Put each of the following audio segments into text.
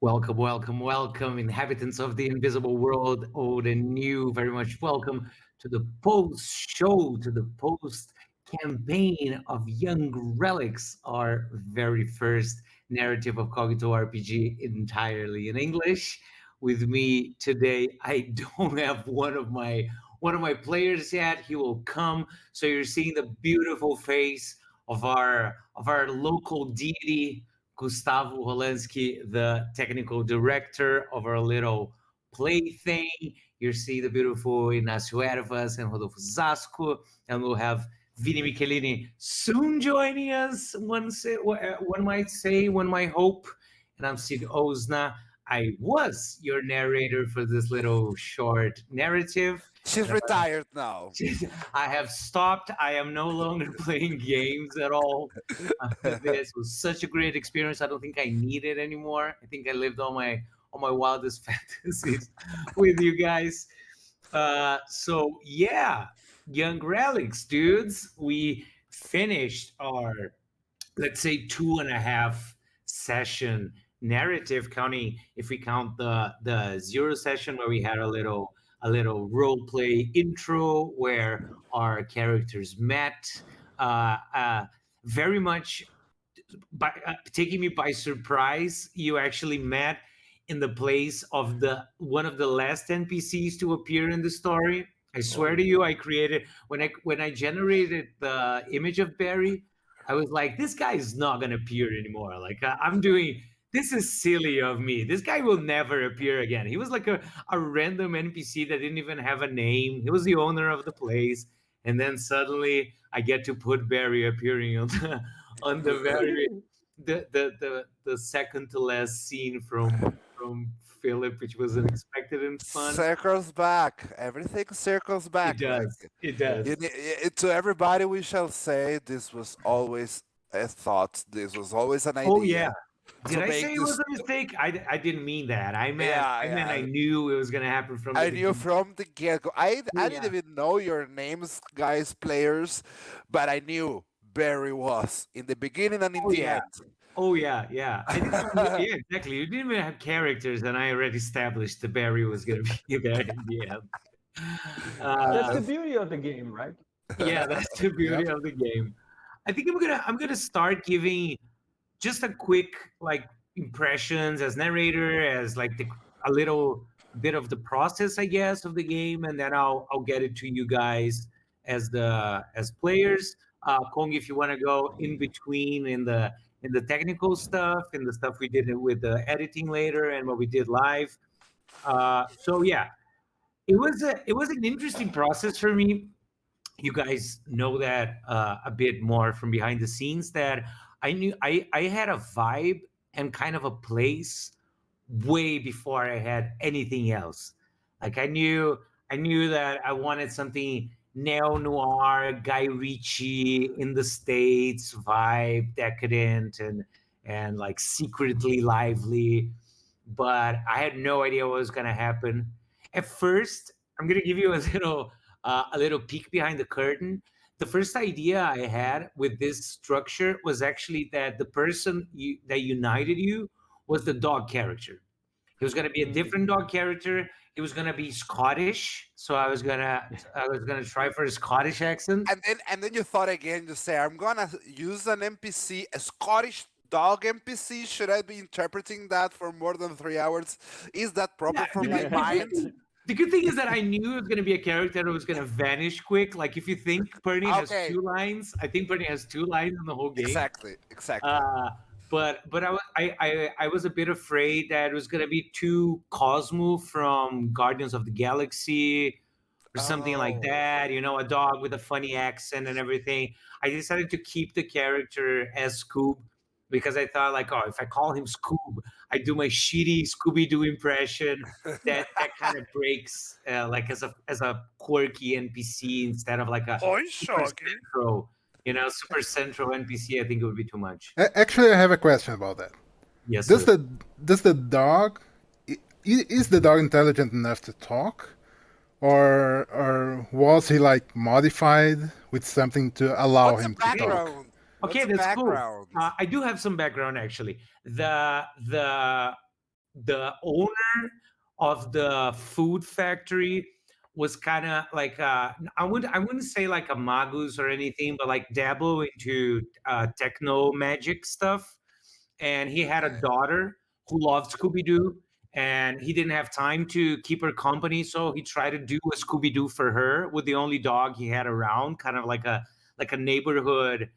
Welcome, welcome, welcome, inhabitants of the invisible world, old and new. Very much welcome to the post show, to the post campaign of Young Relics, our very first narrative of Cogito RPG entirely in English. With me today, I don't have one of my players yet. He will come. So you're seeing the beautiful face of our local deity, Gustavo Holensky, the technical director of our little play thing. You see the beautiful Inácio Ervas and Rodolfo Zasco, and we'll have Vini Michelini soon joining us. One might say, one might hope. And I'm Sid Osna. I was your narrator for this little short narrative. She's retired now. I have stopped. I am no longer playing games at all. This was such a great experience. I don't think I need it anymore. I think I lived all my wildest fantasies with you guys. So yeah, Young Relics, dudes. We finished our, let's say, 2.5 session narrative, counting if we count the zero session where we had a little role play intro where our characters met. Very much by taking me by surprise, you actually met in the place of the one of the last NPCs to appear in the story. I swear to you, I created when I generated the image of Barry, I was like, this guy is not gonna appear anymore. Like I'm doing this is silly of me. This guy will never appear again. He was like a random NPC that didn't even have a name. He was the owner of the place. And then suddenly I get to put Barry appearing on the very the second to last scene from Philip, which was unexpected and fun. Circles back. Everything circles It back. does. It does. To everybody, we shall say this was always a thought. This was always an Oh yeah. idea Did to I say make it was this. a mistake? I didn't mean that. I meant Yeah, I meant I yeah. knew it was gonna happen from the I knew beginning. from the get go. Oh I didn't yeah. even know your names, guys, players, but I knew Barry was in the beginning and in Oh the yeah. end. Oh yeah. Yeah. I didn't even, yeah, exactly. You didn't even have characters, and I already established that Barry was gonna be there in the end. That's Uh, the beauty of the game, right? yeah, that's the beauty Yep. of the game. I think I'm gonna start giving just a quick like impressions as narrator, as like a little bit of the process, I guess, of the game, and then I'll get it to you guys as players. Kong, if you want to go in between in the technical stuff, in the stuff we did with the editing later, and what we did live. So yeah, it was an interesting process for me. You guys know that a bit more from behind the scenes, that I knew I had a vibe and kind of a place way before I had anything else. Like I knew that I wanted something neo-noir, Guy Ritchie in the States vibe, decadent and like secretly lively, but I had no idea what was gonna happen. At first, I'm gonna give you a little peek behind the curtain. The first idea I had with this structure was actually that the person that united you was the dog character. He was gonna be a different dog character. He was gonna be Scottish, so I was gonna try for a Scottish accent. And then you thought again. You say, "I'm gonna use an NPC, a Scottish dog NPC. Should I be interpreting that for more than 3 hours? Is that proper Yeah, for the my good, the good mind?" thing, the good thing is that I knew it was going to be a character that was going to vanish quick. Like if you think Perny has Okay, 2 lines, I think Perny has 2 lines in the whole game. exactly, exactly. Uh, but I was a bit afraid that it was going to be too Cosmo from Guardians of the Galaxy or something like Oh, that. A dog with a funny accent and everything. I decided to keep the character as Scoob because I thought like, oh, if I call him Scoob, I do my shitty Scooby Doo impression. That kind of breaks like as a quirky NPC instead of like a oi, super Shoggy. central NPC. I think it would be too much. Actually, I have a question about that. Yes, Does sir. the dog is the dog intelligent enough to talk, or was he like modified with something to allow What's the him to talk? background? Okay, What's the that's cool. background? I do have some background actually. The the owner of the food factory was kind of like I wouldn't say like a magus or anything, but like dabble into techno magic stuff. And he had a Okay. daughter who loved Scooby Doo, and he didn't have time to keep her company, so he tried to do a Scooby Doo for her with the only dog he had around, kind of like a neighborhood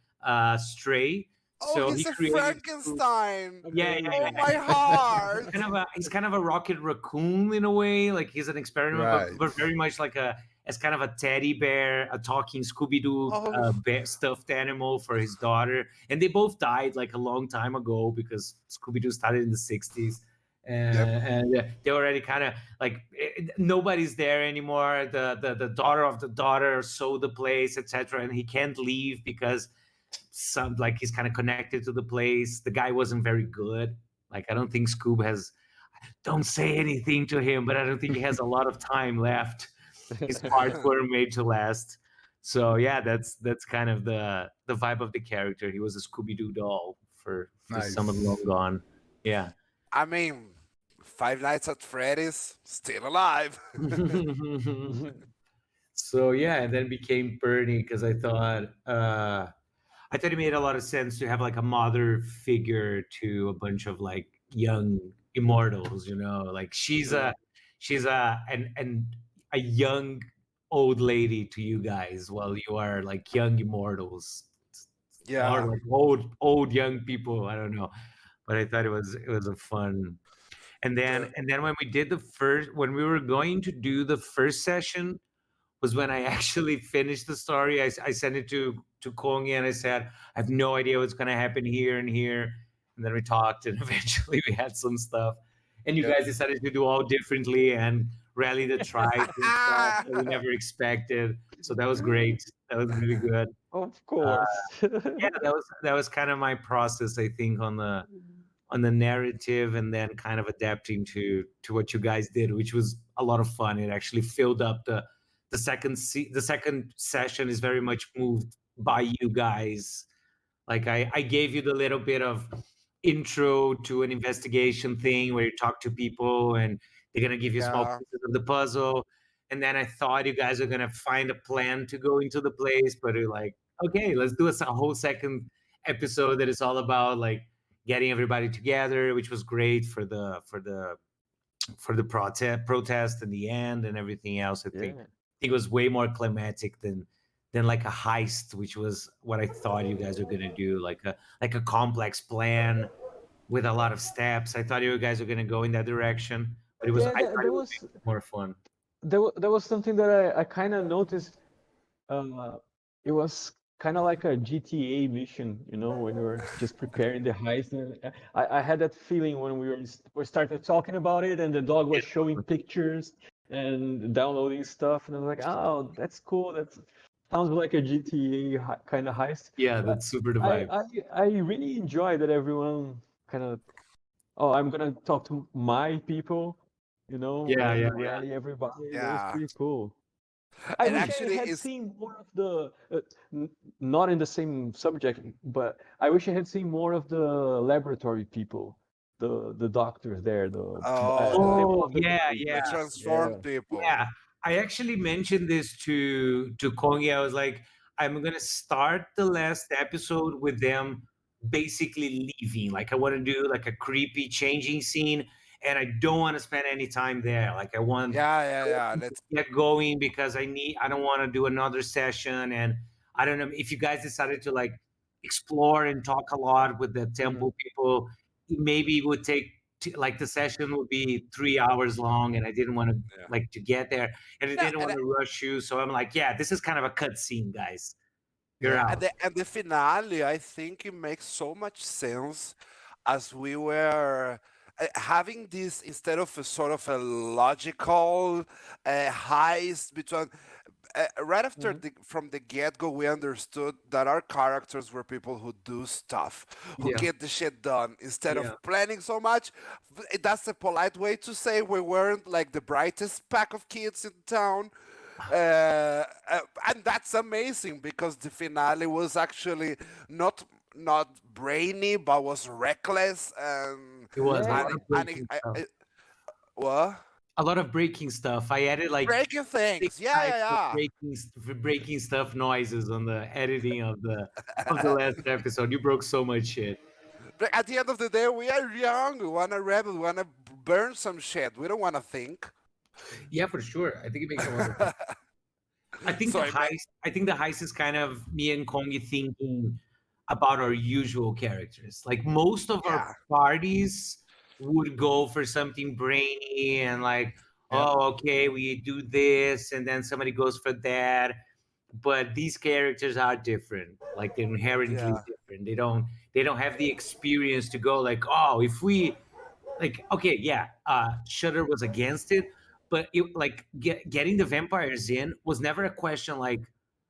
stray. Oh, So he he's a created. Frankenstein. Yeah, Okay. yeah, Oh, yeah. my heart. He's kind of a rocket raccoon in a way. Like he's an experiment, Right. but very much like as kind of a teddy bear, a talking Scooby Doo Oh, bear, stuffed animal for his daughter. And they both died like a long time ago because Scooby Doo started in the '60s. Yep. And they already kind of like nobody's there anymore. The daughter of the daughter sold the place, etc. And he can't leave because some like he's kind of connected to the place. The guy wasn't very good. Like I don't think Scoob has. Don't say anything to him, but I don't think he has a lot of time left. His parts were made to last. So yeah, that's kind of the vibe of the character. He was a Scooby Doo doll for someone Nice. long gone. Yeah. I mean, Five Nights at Freddy's still alive. So yeah, and then became Bernie because I thought it made a lot of sense to have like a mother figure to a bunch of like young immortals, like she's a young old lady to you guys while you are like young immortals or Yeah, like old young people. I don't know. But I thought it was a fun. And then the and then when we were going to do the first session was when I actually finished the story. I sent it to Kongi and I said, I have no idea what's going to happen here and here. And then we talked, and eventually we had some stuff. And you Yep. guys decided to do all differently and rally the tribes and stuff that we never expected. So that was great. That was really good. Of course. Yeah, that was kind of my process, I think, on the narrative, and then kind of adapting to what you guys did, which was a lot of fun. It actually filled up the second session is very much moved by you guys. Like I gave you the little bit of intro to an investigation thing where you talk to people and they're gonna give you small yeah, pieces of the puzzle. And then I thought you guys are gonna find a plan to go into the place, but you're like, okay, let's do a whole second episode that is all about like getting everybody together, which was great for the protest in the end and everything else. I think Yeah. it was way more climatic than like a heist, which was what I thought you guys were gonna do, like a complex plan with a lot of steps. I thought you guys were gonna go in that direction, but Yeah, I thought there it would was be more fun. there was something that I kind of noticed. Uh, it was kind of like a GTA mission, when we were just preparing the heist. And I had that feeling when we started talking about it, and the dog was showing pictures and downloading stuff, and I was like, oh, that's cool. That sounds like a GTA kind of heist. Yeah, But that's super the I vibe. I I really enjoy that everyone kind of, oh, I'm gonna talk to my people, Yeah, yeah, and yeah. rally everybody. That was yeah. pretty cool. I And wish I actually, had it's seen more of the, not in the same subject, but I wish I had seen more of the laboratory people, the doctors there, the people oh, Oh, of the yeah, day. the yeah. transformed Yeah. people. Yeah, I actually mentioned this to Kongi. I was like, I'm gonna start the last episode with them basically leaving. Like, I want to do like a creepy changing scene, and I don't want to spend any time there. Like, Yeah, I yeah, want yeah. them to Let's. get going because I don't want to do another session, and I don't know if you guys decided to like explore and talk a lot with the Mhm. temple people. Maybe it would take like the session would be 3 hours long, and I didn't want to Yeah, like to get there, and I yeah, didn't want to rush you. So I'm like, yeah, this is kind of a cut scene, guys. You're yeah, out. and the finale, I think it makes so much sense as we were having this instead of a sort of a logical heist between. Right after Mhm. from the get-go, we understood that our characters were people who do stuff, who Yeah, get the shit done instead of yeah, planning so much. That's a polite way to say we weren't like the brightest pack of kids in town. And that's amazing because the finale was actually not not brainy but was reckless, and It was a Yeah, lot and of and breaking stuff. what? A lot of breaking stuff. I added like Breaking six things. Yeah, yeah, types of yeah. breaking stuff noises on the editing of the last episode. You broke so much shit. But at the end of the day, we are young. We wanna rebel. We wanna burn some shit. We don't wanna think. Yeah, for sure. I think it makes a lot of sense. So I mean, I think the heist is kind of me and Kongi thinking about our usual characters. Like most of our yeah, parties would go for something brainy and like, Yeah. oh, okay, we do this, and then somebody goes for that. But these characters are different. Like they're inherently yeah, different. They don't have the experience to go like, oh, if we like okay yeah Shutter was against it, but it like getting the vampires in was never a question like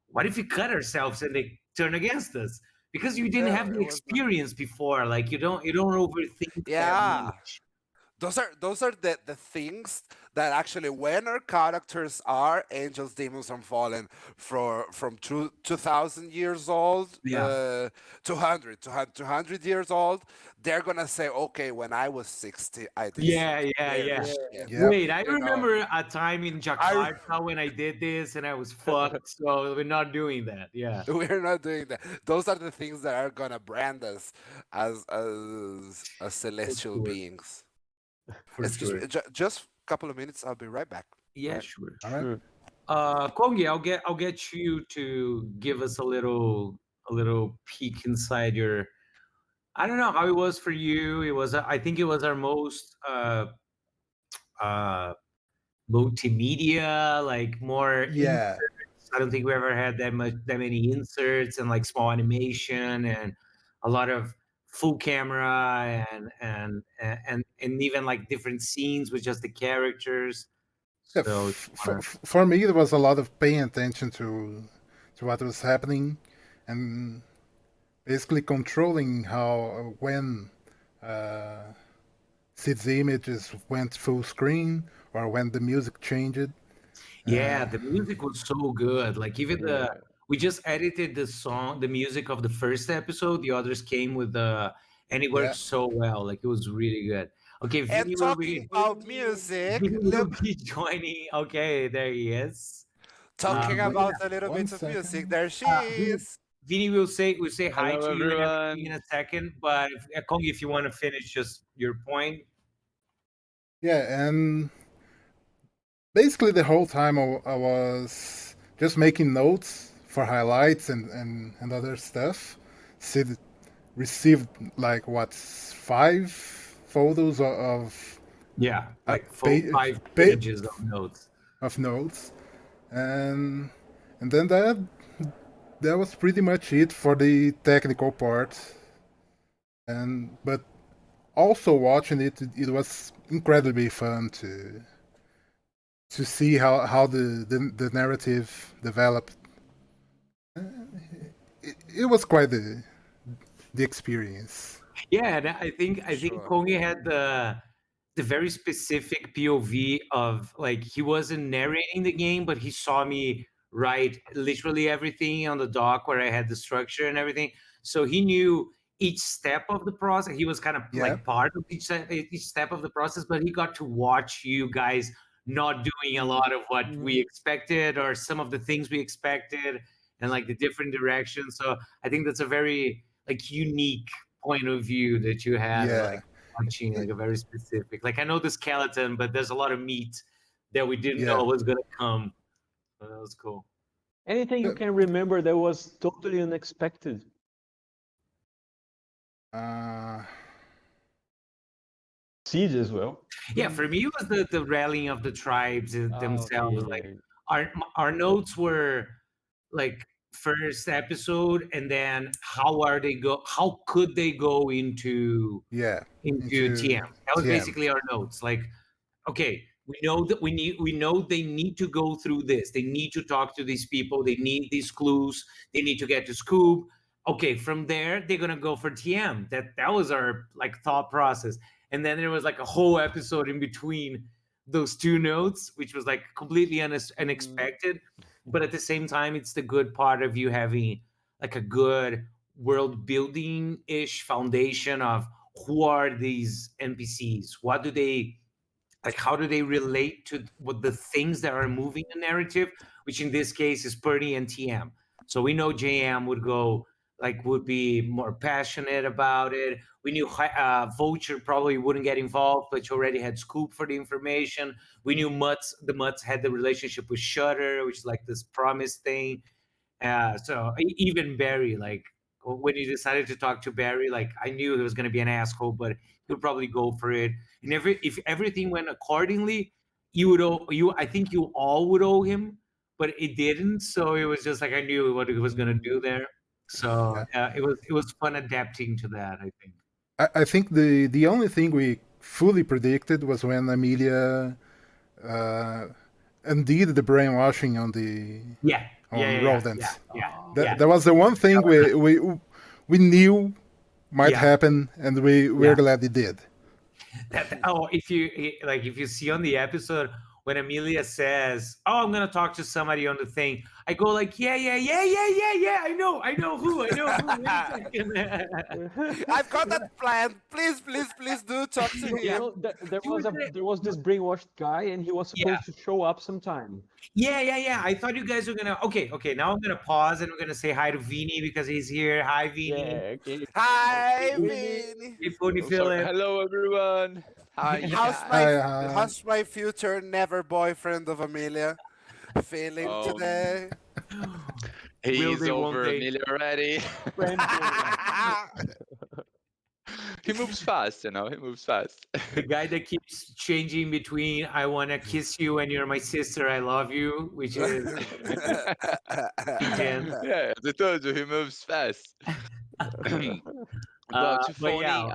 what if we cut ourselves and they turn against us, because you didn't have yeah. the It was not. experience before. Like you don't overthink that Yeah. much. Those are the things that actually when our characters are angels, demons, and fallen from 2,000 years old, Yeah, 200 years old, they're gonna say, okay, when I was 60, I did some scary yeah. shit. Yep. Wait, I You know, remember a time in I Jakarta when I did this and I was fucked, so we're not doing that. Yeah, we're not doing that. Those are the things that are gonna brand us as for celestial sure, beings. for Excuse me, sure. just a couple of minutes. I'll be right back. Yeah, sure. All right. sure. Kongi, I'll get you to give us a little peek inside your. I don't know how it was for you. It was I think it was our most uh multimedia, like more Yeah. inserts. I don't think we ever had that many inserts and like small animation and a lot of full camera and even like different scenes with just the characters. Yeah, So for me, there was a lot of paying attention to what was happening, and basically controlling how when uh, Sid's images went full screen or when the music changed. yeah, the music was so good. Like even the Yeah. we just edited the song, the music of the first episode. The others came with the and it Yeah. worked so well. Like it was really good. Okay, And talking about music, Vinny will be joining. Okay, there he is. talking Yeah, about a little One bit of music, second. there she Vinny, is. Vinny will say hi Hello, to you and everything in everyone. a second. But Kong, if you want to finish just your point, Yeah, and basically the whole time I was just making notes for highlights and other stuff. Sid received like what 5 photos of yeah, uh, like 5 pages of notes. of notes, and then that was pretty much it for the technical part. And but also watching it was incredibly fun to see how the narrative developed. It was quite the experience. Yeah, and I think Sure. Kongi had the very specific POV of like he wasn't narrating the game, but he saw me write literally everything on the doc where I had the structure and everything. So he knew each step of the process. He was kind of Yeah, like part of each step of the process, but he got to watch you guys not doing a lot of what we Mhm. expected or some of the things we expected and like the different directions. So I think that's a very like unique point of view that you had, like yeah. watching like a very specific. Like I know the skeleton, but there's a lot of meat that we didn't Yeah. know was gonna come. So that was cool. Anything you can remember that was totally unexpected? Uh, Siege as well. Yeah, for me it was the rallying of the tribes Okay, themselves. Like yeah. our notes were like first episode, and then how could they go yeah. into Into TM? That was TM. basically our notes. Like okay, we know that we know they need to go through this, they need to talk to these people, they need these clues, they need to get to Scoob. Okay, from there they're gonna go for TM. That was our like thought process. And then there was like a whole episode in between those two notes, which was like completely Mm, unexpected, but at the same time it's the good part of you having like a good world building ish foundation of who are these NPCs? What do they like? How do they relate to what the things that are moving the narrative? Which in this case is Purdy and TM. So we know JM would be more passionate about it. We knew Vulture probably wouldn't get involved, but she already had scoop for the information. We knew the Mutts had the relationship with Shutter, which is like this promise thing. So even Barry, like when he decided to talk to Barry, like I knew he was going to be an asshole, but he would probably go for it. And if everything went accordingly, I think you all would owe him, but it didn't. So it was just like I knew what he was going to do there. So it was fun adapting to that, I think. I think the only thing we fully predicted was when Amelia undid the brainwashing on rodents. That was the one thing we knew might happen, and we're glad it did. If you see on the episode when Amelia says, "Oh, I'm gonna talk to somebody on the thing," I go like, "Yeah. I know who. Wait a second." I've got that plan. Please do talk to him. You know, there was this brainwashed guy, and he was supposed to show up sometime. Yeah. I thought you guys were gonna. Okay. Now I'm gonna pause and I'm gonna say hi to Vini because he's here. Hi, Vini. Yeah, okay. Hi, Vini. Hey, Phony Phillip. Hello, everyone. Hi. How's my future never boyfriend of Amelia feeling today? He's over Amelia already. He moves fast, He moves fast. The guy that keeps changing between "I want to kiss you" and "You're my sister, I love you," which is intense. Yeah, I told you he moves fast. Well, to Phony.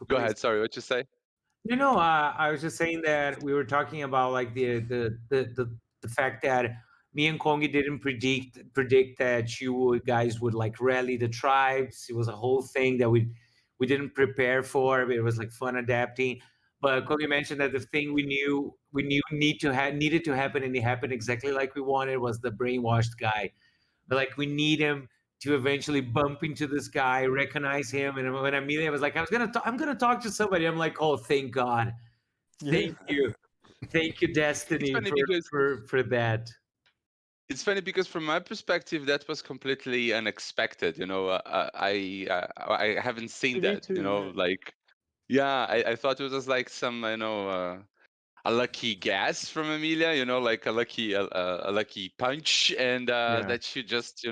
Go ahead. Sorry, what you say? No. I was just saying that we were talking about like the fact that me and Kongi didn't predict that you guys would like rally the tribes. It was a whole thing that we didn't prepare for. But it was like fun adapting. But Kongi mentioned that the thing we knew needed to happen, and it happened exactly like we wanted, was the brainwashed guy. But like we need him to eventually bump into this guy, recognize him, and when Amelia was like, I'm gonna talk to somebody, I'm like, oh, thank God, thank you, Destiny, for that. It's funny because from my perspective, that was completely unexpected. I haven't seen that. Too, I thought it was just like some a lucky guess from Amelia, like a lucky punch, and that she just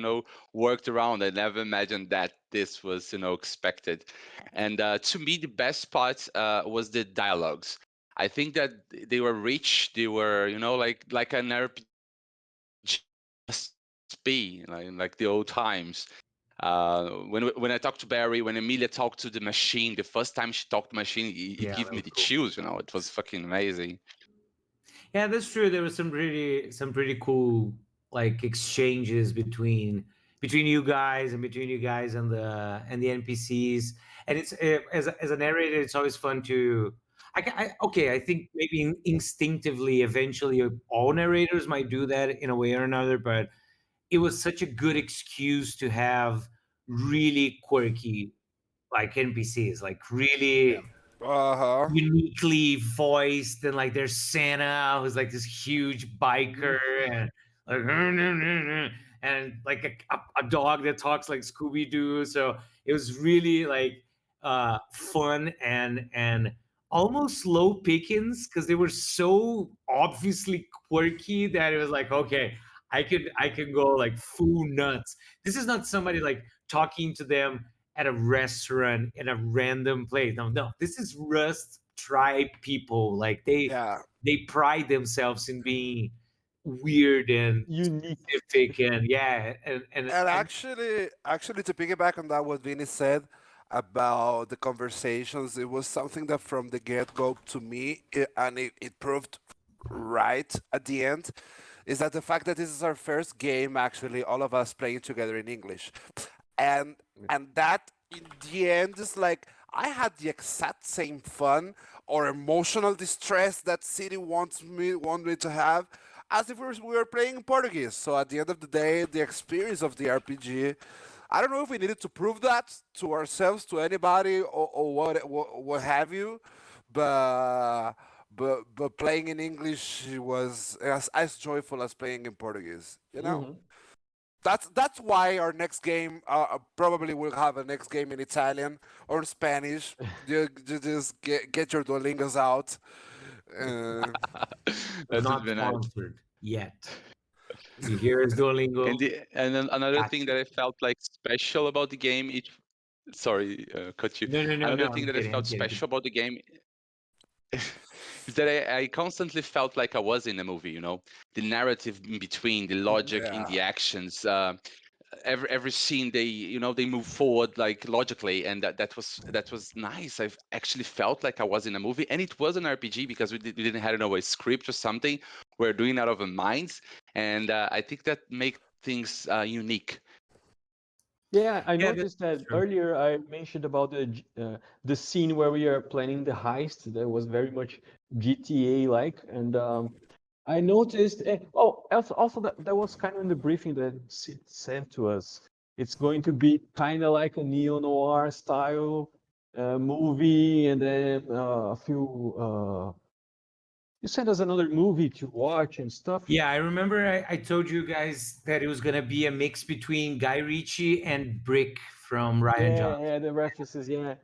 worked around. I never imagined that this was expected. And to me, the best part was the dialogues. I think that they were rich. They were like an RPG must be like the old times. When I talked to Barry, when Amelia talked to the machine, the first time she talked to the machine, it gave me the chills. It was fucking amazing. Yeah, that's true. There was some pretty cool like exchanges between you guys and the NPCs. And it's as a narrator, it's always fun to. I think maybe instinctively, eventually, all narrators might do that in a way or another. But it was such a good excuse to have really quirky like NPCs, like really uniquely voiced, and like there's Santa who's like this huge biker, and like and like a dog that talks like Scooby-Doo. So it was really like fun and almost slow pickings because they were so obviously quirky that it was like, okay, I could go like full nuts. This is not somebody like talking to them at a restaurant in a random place. No, this is Rust tribe people. Like they pride themselves in being weird and unique, specific, and actually to piggyback on that, what Vinny said about the conversations, it was something that from the get-go to me, it proved right at the end, is that the fact that this is our first game, actually, all of us playing together in English. And that in the end is like, I had the exact same fun or emotional distress that City want me to have as if we were playing in Portuguese. So at the end of the day, the experience of the RPG, I don't know if we needed to prove that to ourselves, to anybody, or what have you, but but playing in English was as joyful as playing in Portuguese. You know, Mhm. that's why our next game probably will have a next game in Italian or in Spanish. You just get your Duolingos out. Uh, That would Not be nice. sponsored yet. You hear us, Duolingo? And then another thing Gotcha. that I felt like special about the game, sorry, cut you. No. Another thing I'm that I kidding. I'm felt kidding. special about the game is that I constantly felt like I was in a movie. The narrative in between, the logic in yeah, the actions. Every scene they move forward like logically, and that was nice. I've actually felt like I was in a movie, and it was an RPG because we didn't have a script or something. We're doing out of our minds, and I think that make things unique. Yeah, I Yeah, that's noticed that true. earlier I mentioned about the scene where we are planning the heist. That was very much GTA-like, and I noticed. Oh, also that was kind of in the briefing that Sid sent to us. It's going to be kind of like a neo-noir style movie, and then a few. You sent us another movie to watch and stuff. Yeah, I remember I told you guys that it was gonna be a mix between Guy Ritchie and Brick from Ryan Yeah, Johnson. yeah, the references, yeah.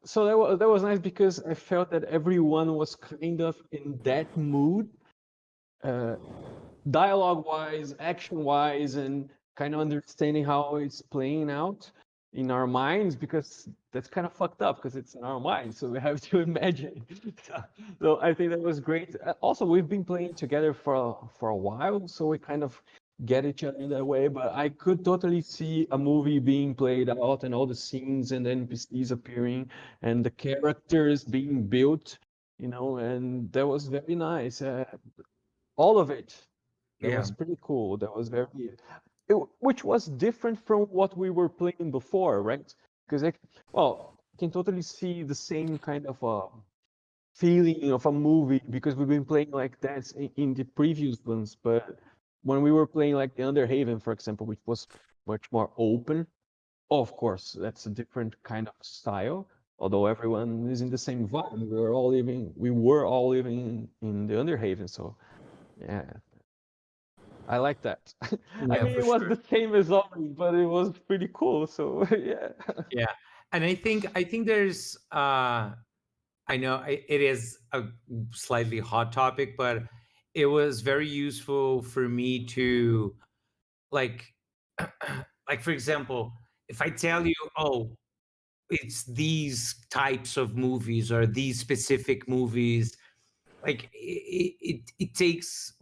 So that was nice because I felt that everyone was kind of in that mood, uh, dialogue-wise, action-wise, and kind of understanding how it's playing out in our minds because that's kind of fucked up because it's in our minds, so we have to imagine. So I think that was great. Also, we've been playing together for a while, so we kind of get each other in that way. But I could totally see a movie being played out and all the scenes and NPCs appearing and the characters being built, and that was very nice. All of it. That Yeah, was pretty cool. That was which was different from what we were playing before, right? Because I can totally see the same kind of feeling of a movie because we've been playing like that in the previous ones. But when we were playing like the Underhaven, for example, which was much more open, of course, that's a different kind of style. Although everyone is in the same vibe, we were all living in the Underhaven, so yeah, I like that. I yeah, mean, for it was sure. the same as always, but it was pretty cool. So yeah. Yeah, and I think there's I know it is a slightly hot topic, but it was very useful for me to like like for example, if I tell you, oh, it's these types of movies or these specific movies, like it takes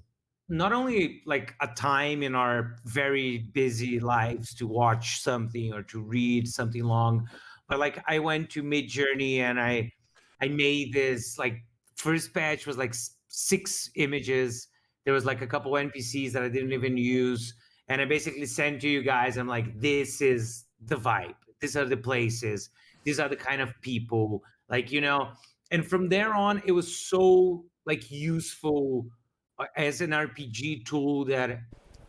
not only like a time in our very busy lives to watch something or to read something long, but like I went to Mid Journey and I made this like first batch was like 6 images. There was like a couple NPCs that I didn't even use, and I basically sent to you guys. I'm like, this is the vibe. These are the places. These are the kind of people. Like and from there on, it was so like useful as an RPG tool that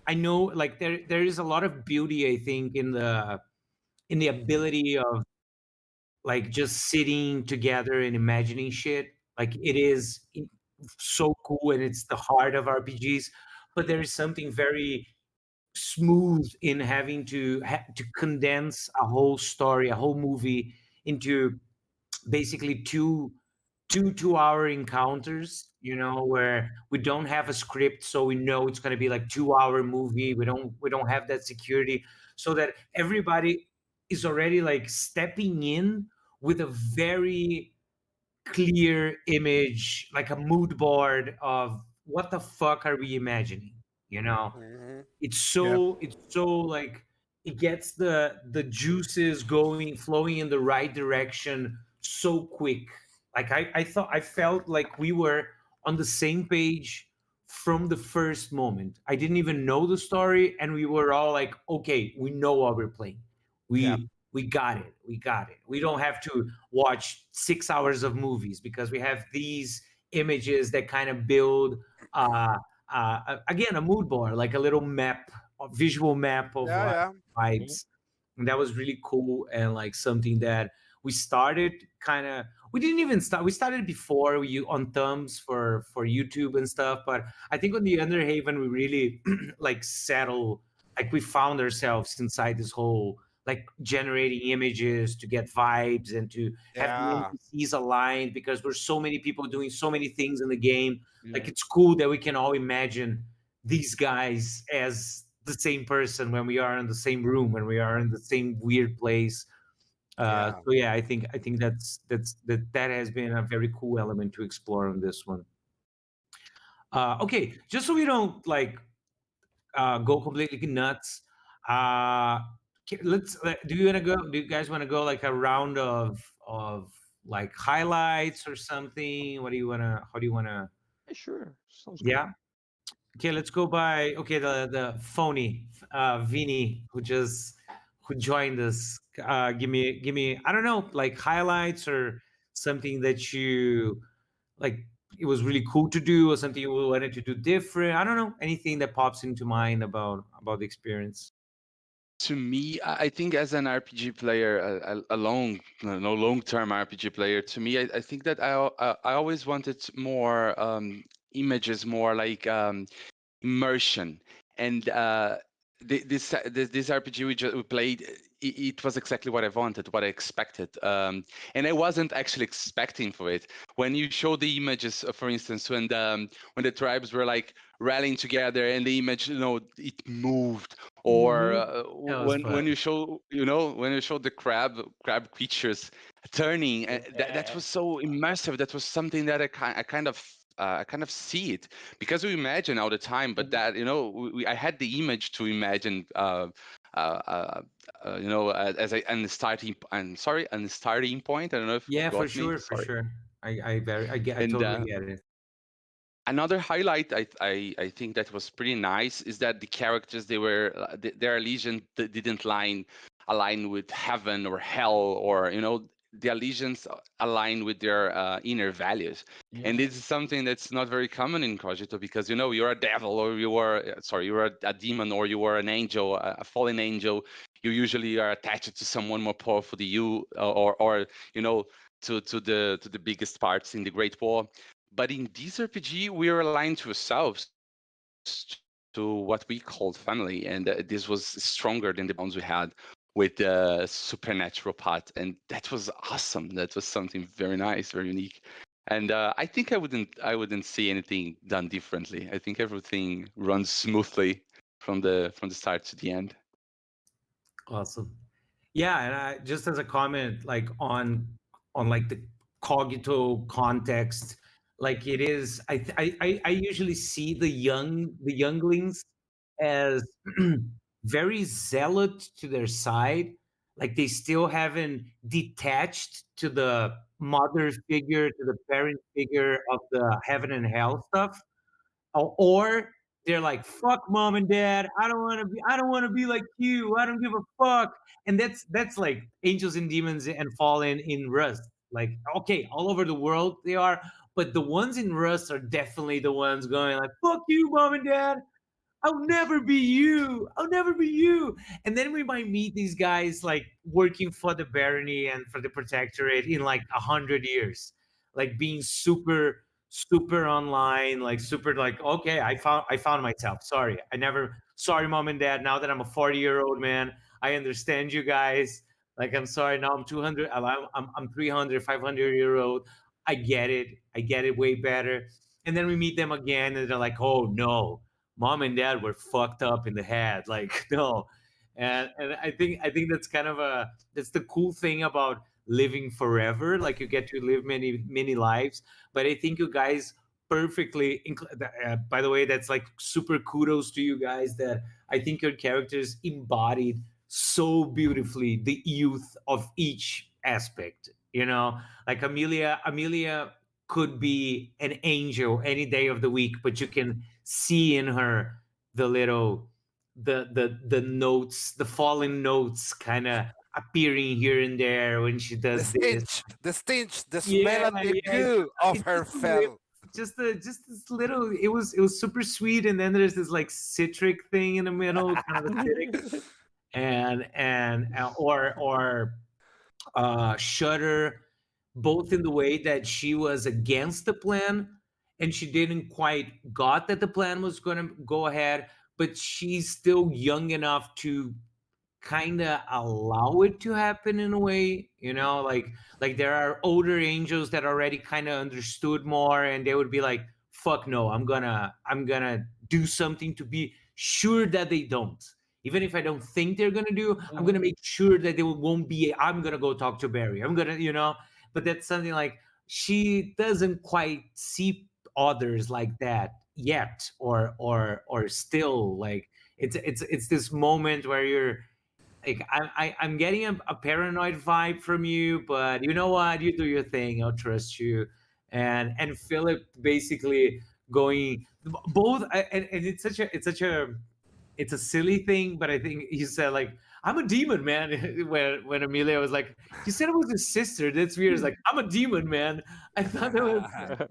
I know like there is a lot of beauty I think in the ability of like just sitting together and imagining shit. Like it is so cool and it's the heart of RPGs, but there is something very smooth in having to condense a whole story, a whole movie into basically two-hour encounters, where we don't have a script, so we know it's going to be like 2-hour movie. We don't have that security, so that everybody is already like stepping in with a very clear image, like a mood board of what the fuck are we imagining, you know mhm. it's Yeah. so it's so like it gets the juices going, flowing in the right direction so quick. Like I felt like we were on the same page from the first moment. I didn't even know the story, and we were all like, okay, we know what we're playing. Yeah, We got it. We got it. We don't have to watch 6 hours of movies because we have these images that kind of build uh again a mood board, like a little map, a visual map of yeah, what yeah. Mhm. vibes. and that was really cool, and like something that we started kind of, we didn't even start, we started before we on thumbs for YouTube and stuff, but I think on the Underhaven we really like settle, like we found ourselves inside this whole like generating images to get vibes and to have the Yeah. NPCs aligned, because we're so many people doing so many things in the game. Like Yeah. it's cool that we can all imagine these guys as the same person when we are in the same room, when we are in the same weird place. Yeah. So yeah, I think that has been a very cool element to explore on this one. Okay, just so we don't like go completely nuts. Let's. Do you wanna go? Do you guys want to go like a round of like highlights or something? What do you wanna? How do you wanna? Yeah, sure. Sounds good. Yeah. Okay, let's go by. Okay, the phony Vini who joined us. Give me. I don't know, like highlights or something that you like. It was really cool to do, or something you wanted to do different. I don't know, anything that pops into mind about the experience. To me, I think as an RPG player, a long, no long-term RPG player, to me, I think that I always wanted more images, more like immersion, and this RPG we played, it was exactly what I wanted, what I expected, and I wasn't actually expecting for it. When you show the images, for instance, when the tribes were like rallying together and the image, it moved, or That was when fun. you show, when you show the crab creatures turning, that was so immersive. That was something that I kind of see it, because we imagine all the time, but that I had the image to imagine, as an starting. I'm sorry, an starting point. I don't know if you Yeah, for got me. sure, for Sorry. sure. I And totally get it. another highlight I think that was pretty nice is that the characters, they were their allegiance didn't align with heaven or hell, or the allegiance align with their inner values. And Yeah. this is something that's not very common in Cogito, because you're a devil, or you're a demon, or you are an angel, a fallen angel. You usually are attached to someone more powerful than you, or to the biggest parts in the Great War. But in this RPG, we are aligned to ourselves, to what we called family, and this was stronger than the bonds we had with the supernatural part, and that was awesome. That was something very nice, very unique, and I think I wouldn't see anything done differently. I think everything runs smoothly from the start to the end. Awesome. Yeah, and just as a comment, like on like the cogito context, like it is. I usually see the younglings as very zealot to their side, like they still haven't detached to the mother figure, to the parent figure of the heaven and hell stuff. Or they're like, "Fuck mom and dad. I don't want to be like you. I don't give a fuck." And that's like Angels and Demons and Fallen in Rust. Like, okay, all over the world they are, but the ones in Rust are definitely the ones going like, "Fuck you, mom and dad. I'll never be you. I'll never be you." And then we might meet these guys like working for the barony and for the protectorate in like 100 years, like being super, super online, like super like, okay, I found myself. Sorry. Sorry, mom and dad. Now that I'm a 40-year-old man, I understand you guys. Like, I'm sorry. Now I'm 200, I'm 300, 500-year old. I get it. I get it way better. And then we meet them again and they're like, oh no, mom and dad were fucked up in the head. Like, no. And I think that's kind of that's the cool thing about living forever. Like, you get to live many many lives. But I think you guys perfectly by the way, that's like super kudos to you guys, that I think your characters embodied so beautifully the youth of each aspect, like Amelia could be an angel any day of the week, but you can see in her the little the notes, the fallen notes kind of appearing here and there when she The does this. stench, the stench, the smell Yeah, and the yeah, goo of it's her just a little, fell. just this little, it was super sweet, and then there's this like citric thing in the middle, kind of acidic. or Shutter, both in the way that she was against the plan and she didn't quite got that the plan was going to go ahead, but she's still young enough to kind of allow it to happen in a way, like there are older angels that already kind of understood more, and they would be like, fuck no, I'm gonna do something to be sure that they don't. Even if I don't think they're gonna do, I'm gonna make sure that they won't be. I'm gonna go talk to Barry. I'm gonna, but that's something like she doesn't quite see others like that yet, or still, like it's this moment where you're like, I'm getting a paranoid vibe from you, but you know what? You do your thing. I'll trust you. And Philip basically going both, and it's a silly thing, but I think he said like, I'm a demon, man. When Amelia was like, you said it was his sister. That's weird. It's like, I'm a demon, man. I thought that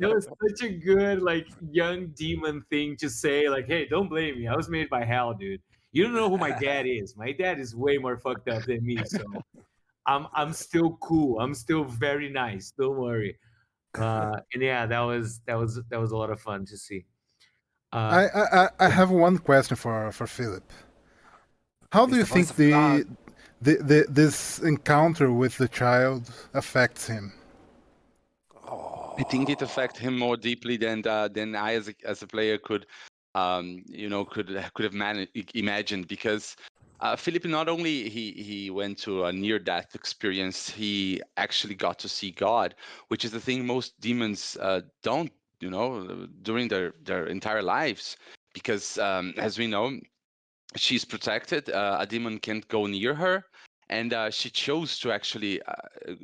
was such a good like young demon thing to say. Like, hey, don't blame me. I was made by hell, dude. You don't know who my dad is. My dad is way more fucked up than me. So I'm still cool. I'm still very nice. Don't worry. And yeah, that was a lot of fun to see. I have one question for Philip. How do It's you the voice think of God. this encounter with the child affects him? I think it affected him more deeply than I as a player could could have imagined, because Philip, not only he went to a near death experience, he actually got to see God, which is the thing most demons don't, during their entire lives, because as we know, she's protected. A demon can't go near her, and she chose to actually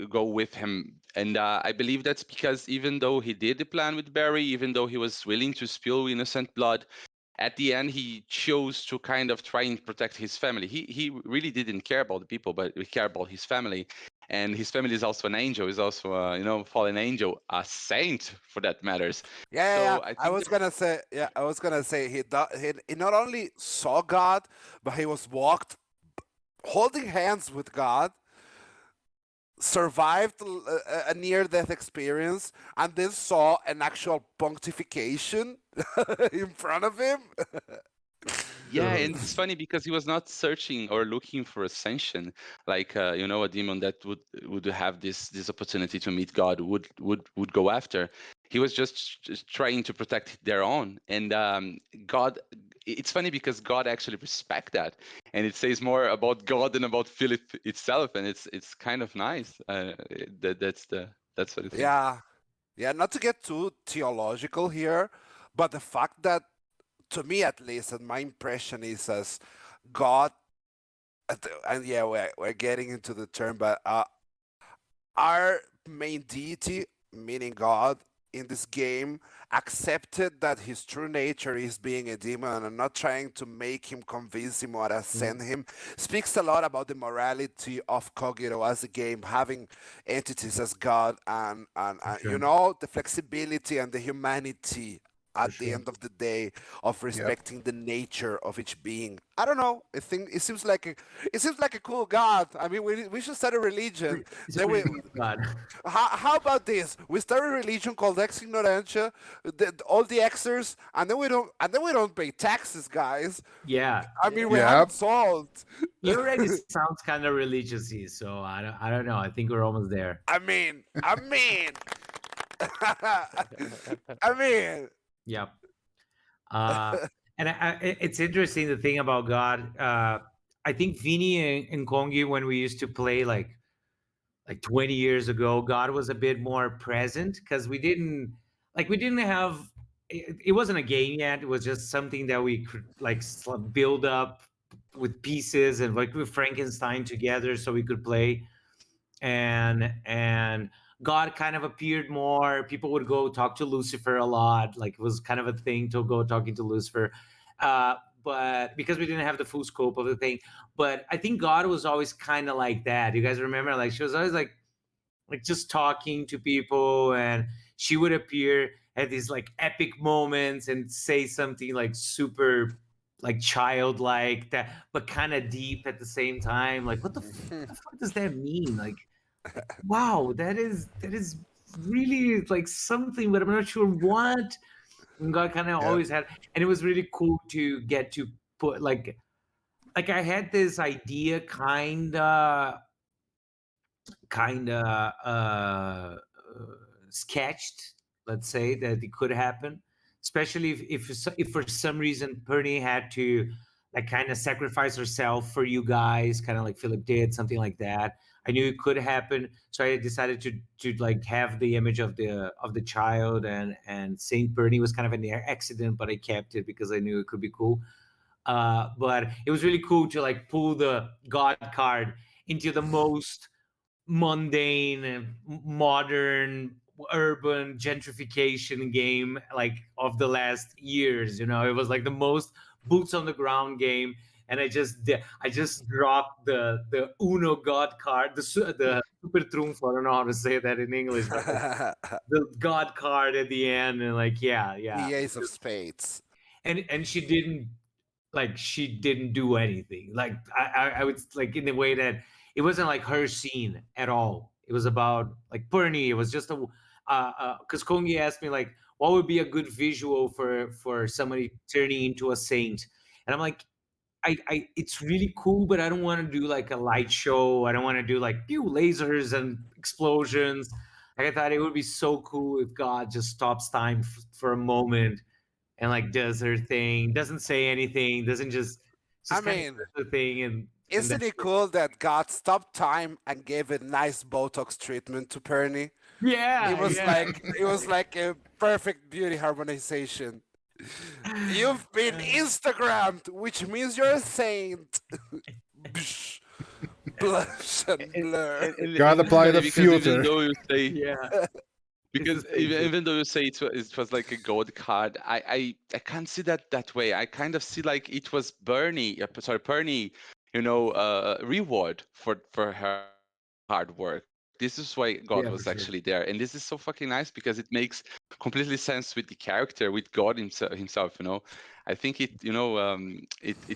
go with him. And I believe that's because even though he did the plan with Barry, even though he was willing to spill innocent blood, at the end he chose to kind of try and protect his family. He really didn't care about the people, but he cared about his family. And his family is also an angel, is also a fallen angel, a saint for that matters. Yeah. So I I think was gonna say, he not only saw God, but he was walked holding hands with God, survived a near-death experience, and then saw an actual pontification in front of him. Yeah, and it's funny because he was not searching or looking for ascension, like a demon that would have this opportunity to meet God would go after. He was just trying to protect their own, and God. It's funny because God actually respect that, and it says more about God than about Philip itself, and it's kind of nice. That's what I think. Yeah. Not to get too theological here, but the fact that, to me at least, and my impression is, as God, and yeah, we're getting into the term, but our main deity, meaning God, in this game, accepted that his true nature is being a demon and not trying to make him, convince him, or ascend him, speaks a lot about the morality of Cogito as a game, having entities as God, and sure. the flexibility and the humanity at the sure. end of the day of respecting the nature of each being. I don't know. I think it seems like a cool God. I mean, we should start a religion. It's a Then we pretty good God. how about this? We start a religion called Ex Ignorantia, all the Xers, and then we don't pay taxes, guys. Yeah, I mean, we have Yep. it solved. it already sounds kind of religious-y, so I don't know. I think we're almost there. I mean, I mean. Yep. And it's interesting, the thing about God. I think Vini and Kongi, when we used to play like 20 years ago, God was a bit more present because we didn't have it wasn't a game yet. It was just something that we could like build up with pieces and like with Frankenstein together so we could play. And God kind of appeared more. People would go talk to Lucifer a lot. Like, it was kind of a thing to go talking to Lucifer. Uh, but because we didn't have the full scope of the thing. But I think God was always kind of like that. You guys remember? Like, she was always like just talking to people, and she would appear at these like epic moments and say something like super like childlike, that but kind of deep at the same time. Like, what the fuck does that mean? Like, wow, that is really like something, but I'm not sure what. And God kind of Yeah. always had, and it was really cool to get to put I had this idea sketched, let's say, that it could happen, especially if for some reason Perny had to like kind of sacrifice herself for you guys, kind of like Philip did, something like that. I knew it could happen, so I decided to like have the image of the child, and Saint Bernie was kind of an accident, but I kept it because I knew it could be cool. But it was really cool to like pull the God card into the most mundane, modern, urban gentrification game like of the last years. It was like the most boots on the ground game, and I just dropped the Uno God card, the Super Trunfo. I don't know how to say that in English, but like the God card at the end, and like yeah, The Ace of Spades. and she didn't do anything. Like I would like in the way that it wasn't like her scene at all. It was about like Bernie. It was just a because Kongi asked me like what would be a good visual for somebody turning into a saint, and I'm like it's really cool, but I don't want to do like a light show. I don't want to do like pew lasers and explosions. Like I thought it would be so cool if God just stops time for a moment and like does her thing, doesn't say anything, doesn't I just kind of mean, does the thing, and isn't that's it it. cool that God stopped time and gave a nice Botox treatment to Perny? Yeah, It was yeah. like a perfect beauty harmonization. You've been Instagrammed, which means you're a saint. Bsh, blush and blur. God It's apply funny the because even filter. though you say Yeah, it's because the same thing. even though you say it was like a gold card, I can't see that way. I kind of see like it was Bernie, reward for her hard work. This is why God Yeah, for was sure. actually there, and this is so fucking nice because it makes completely sense with the character, with God himself. I think it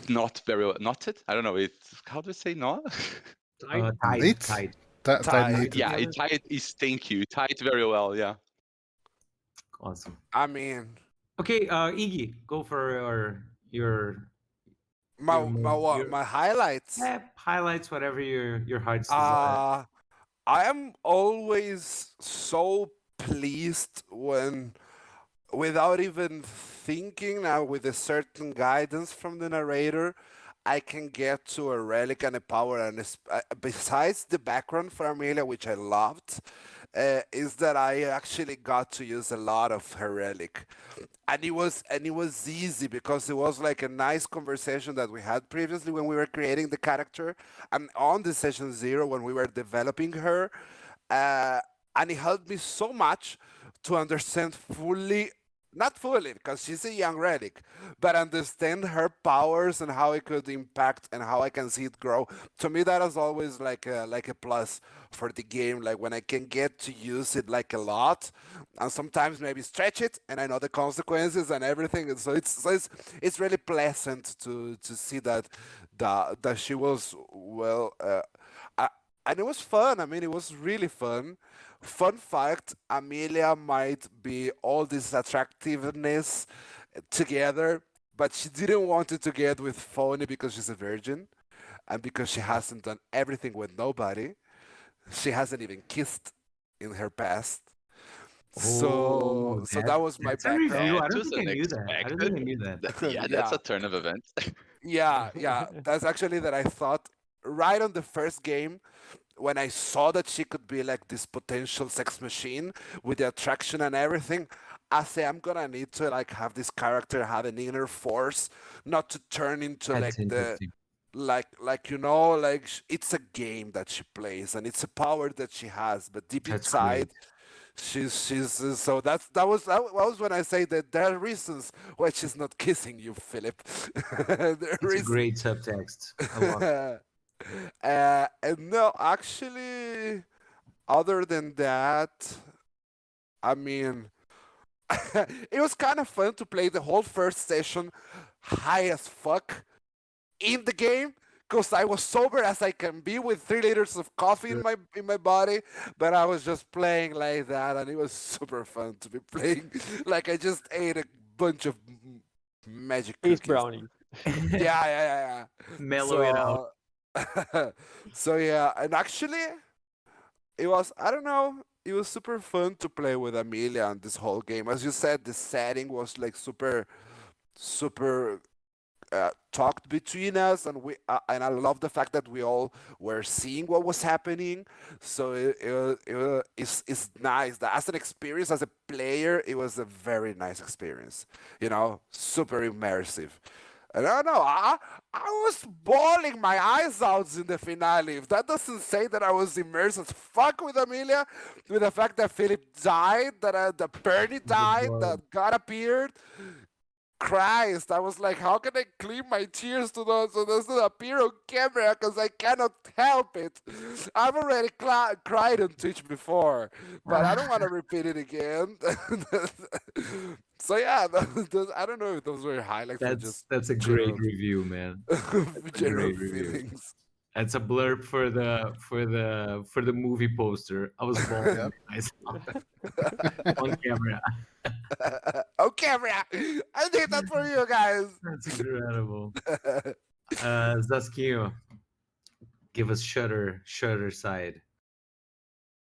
not very well knotted. I don't know. It how do you say not? Tide, Neat. tide. Tied Tie. knitted. Yeah, it tied is thank you. It tied very well. Yeah. Awesome. I mean, Okay, Iggy, go for your my most what? your My highlights. highlights, whatever your heart's desire. I am always so pleased when, without even thinking, now with a certain guidance from the narrator, I can get to a relic and a power. And besides the background for Amelia, which I loved, is that I actually got to use a lot of her relic, and it was easy because it was like a nice conversation that we had previously when we were creating the character, and on the session zero when we were developing her, uh, and it helped me so much to understand fully, not fully because she's a young relic, but understand her powers and how it could impact and how I can see it grow. To me, that is always like a plus for the game. Like when I can get to use it like a lot, and sometimes maybe stretch it, and I know the consequences and everything. And so it's really pleasant to see that she was well. I, and it was fun. I mean, it was really fun. Fun fact: Amelia might be all this attractiveness together, but she didn't want it together with Phony because she's a virgin and because she hasn't done everything with nobody. She hasn't even kissed in her past. So Oh, so that was my that's a review. background. I That don't was think I knew that. I don't think I unexpected. knew that. Yeah, that's Yeah, a turn of events. yeah. That's actually that I thought right on the first game when I saw that she could be like this potential sex machine with the attraction and everything. I say I'm gonna need to like have this character have an inner force, not to turn into That's like the interesting. it's a game that she plays and it's a power that she has, but deep That's great. inside she's so that was when I say that there are reasons why she's not kissing you, Philip. There are It's a reasons. great subtext. I love it. And no, actually, other than that, I mean, it was kind of fun to play the whole first session high as fuck in the game because I was sober as I can be with 3 liters of coffee in my body, but I was just playing like that, and it was super fun to be playing. Like I just ate a bunch of magic Space cookies. brownie. Yeah. Mellow it out. So yeah, and actually, it was, I don't know, it was super fun to play with Amelia on this whole game. As you said, the setting was like super talked between us, and and I love the fact that we all were seeing what was happening. So it's nice that as an experience as a player, it was a very nice experience. Super immersive. And I don't know, I was bawling my eyes out in the finale. If that doesn't say that I was immersed as fuck with Amelia, with the fact that Philip died, that Bernie died, that God appeared. Christ, I was like, how can I clean my tears so those don't appear on camera, because I cannot help it. I've already cried on Twitch before, but I don't want to repeat it again. So yeah, I don't know if those were highlights or just That's a great review, man. general great review. feelings. That's a blurb for the movie poster. I was bawling myself on camera. On camera, I did that for you guys. That's incredible. Zaskia, give us Shutter side.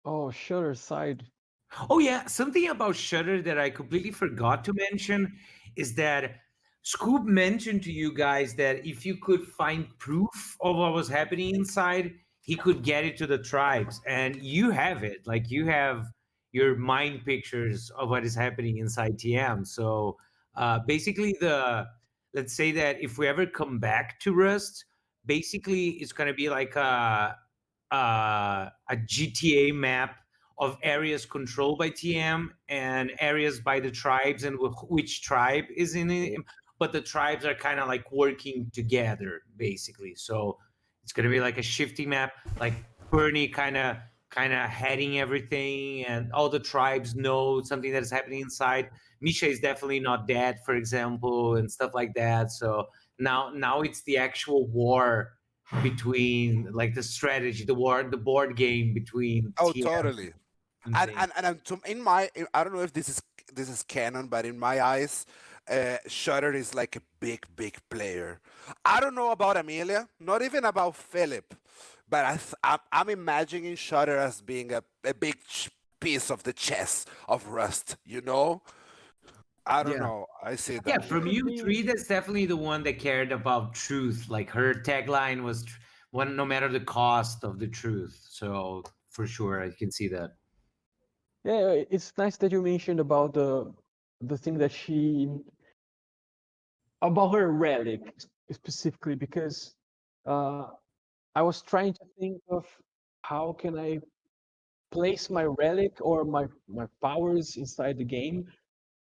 Oh, Shutter side. Oh yeah, something about Shutter that I completely forgot to mention is that Scoop mentioned to you guys that if you could find proof of what was happening inside, he could get it to the tribes, and you have it. Like you have your mind pictures of what is happening inside TM. So basically, let's say that if we ever come back to Rust, basically it's going to be like a GTA map of areas controlled by TM and areas by the tribes, and which tribe is in it. But the tribes are kind of like working together, basically. So it's gonna be like a shifting map, like Phony kind of heading everything, and all the tribes know something that is happening inside. Misha is definitely not dead, for example, and stuff like that. So now it's the actual war between, like, the strategy, the board game between Oh, TM totally. And I don't know if this is canon, but in my eyes, Shutter is like a big player. I don't know about Amelia, not even about Philip, but I'm imagining Shutter as being a big piece of the chess of Rust. I don't know. I see that. Yeah, from you three, that's definitely the one that cared about truth. Like her tagline was one, no matter the cost of the truth. So for sure, I can see that. Yeah, it's nice that you mentioned about the thing that about her relic specifically, because I was trying to think of how can I place my relic or my powers inside the game.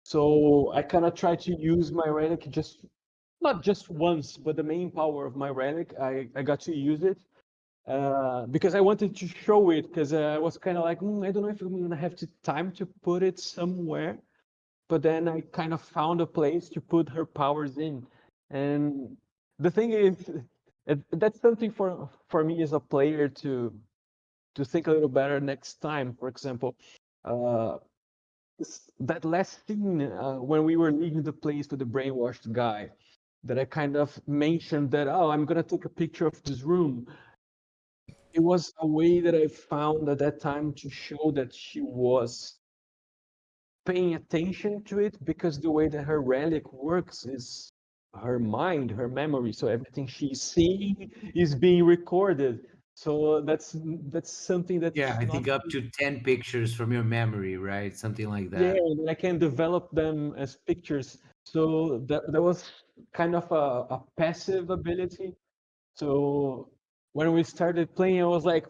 So I kind of try to use my relic not just once, but the main power of my relic. I got to use it because I wanted to show it, because I was kind of like, I don't know if I'm gonna have time to put it somewhere. But then I kind of found a place to put her powers in, and the thing is, that's something for me as a player to think a little better next time. For example, uh, that last scene when we were leaving the place with the brainwashed guy, that I kind of mentioned that, oh, I'm gonna take a picture of this room. It was a way that I found at that time to show that she was paying attention to it, because the way that her relic works is her mind, her memory. So everything she's seeing is being recorded. So that's something that Yeah, I think up to 10 pictures from your memory, right? Something like yeah, that. and I can develop them as pictures. So that was kind of a passive ability. So when we started playing, I was like,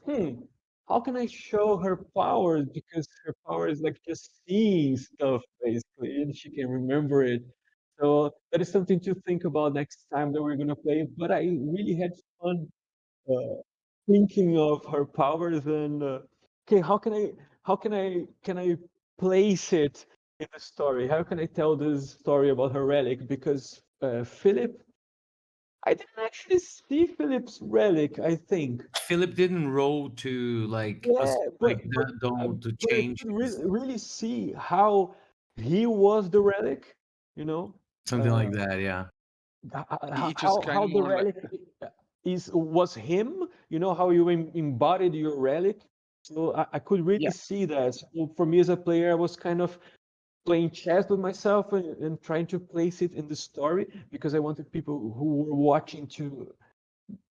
how can I show her powers? Because her power is like just seeing stuff, basically, and she can remember it. So that is something to think about next time that we're gonna play. But I really had fun uh, thinking of her powers, and okay, can I place it in the story? How can I tell this story about her relic? Because Philip. I didn't actually see Philip's relic, I think. Philip didn't roll to like Yeah, like but don't to but I change could really see how he was the relic, you know, something like that. Yeah. It was kind how of the more like relic was him, you know, how you embodied your relic. So I could really yeah. see that. So for me as a player, I was kind of playing chess with myself and trying to place it in the story because I wanted people who were watching to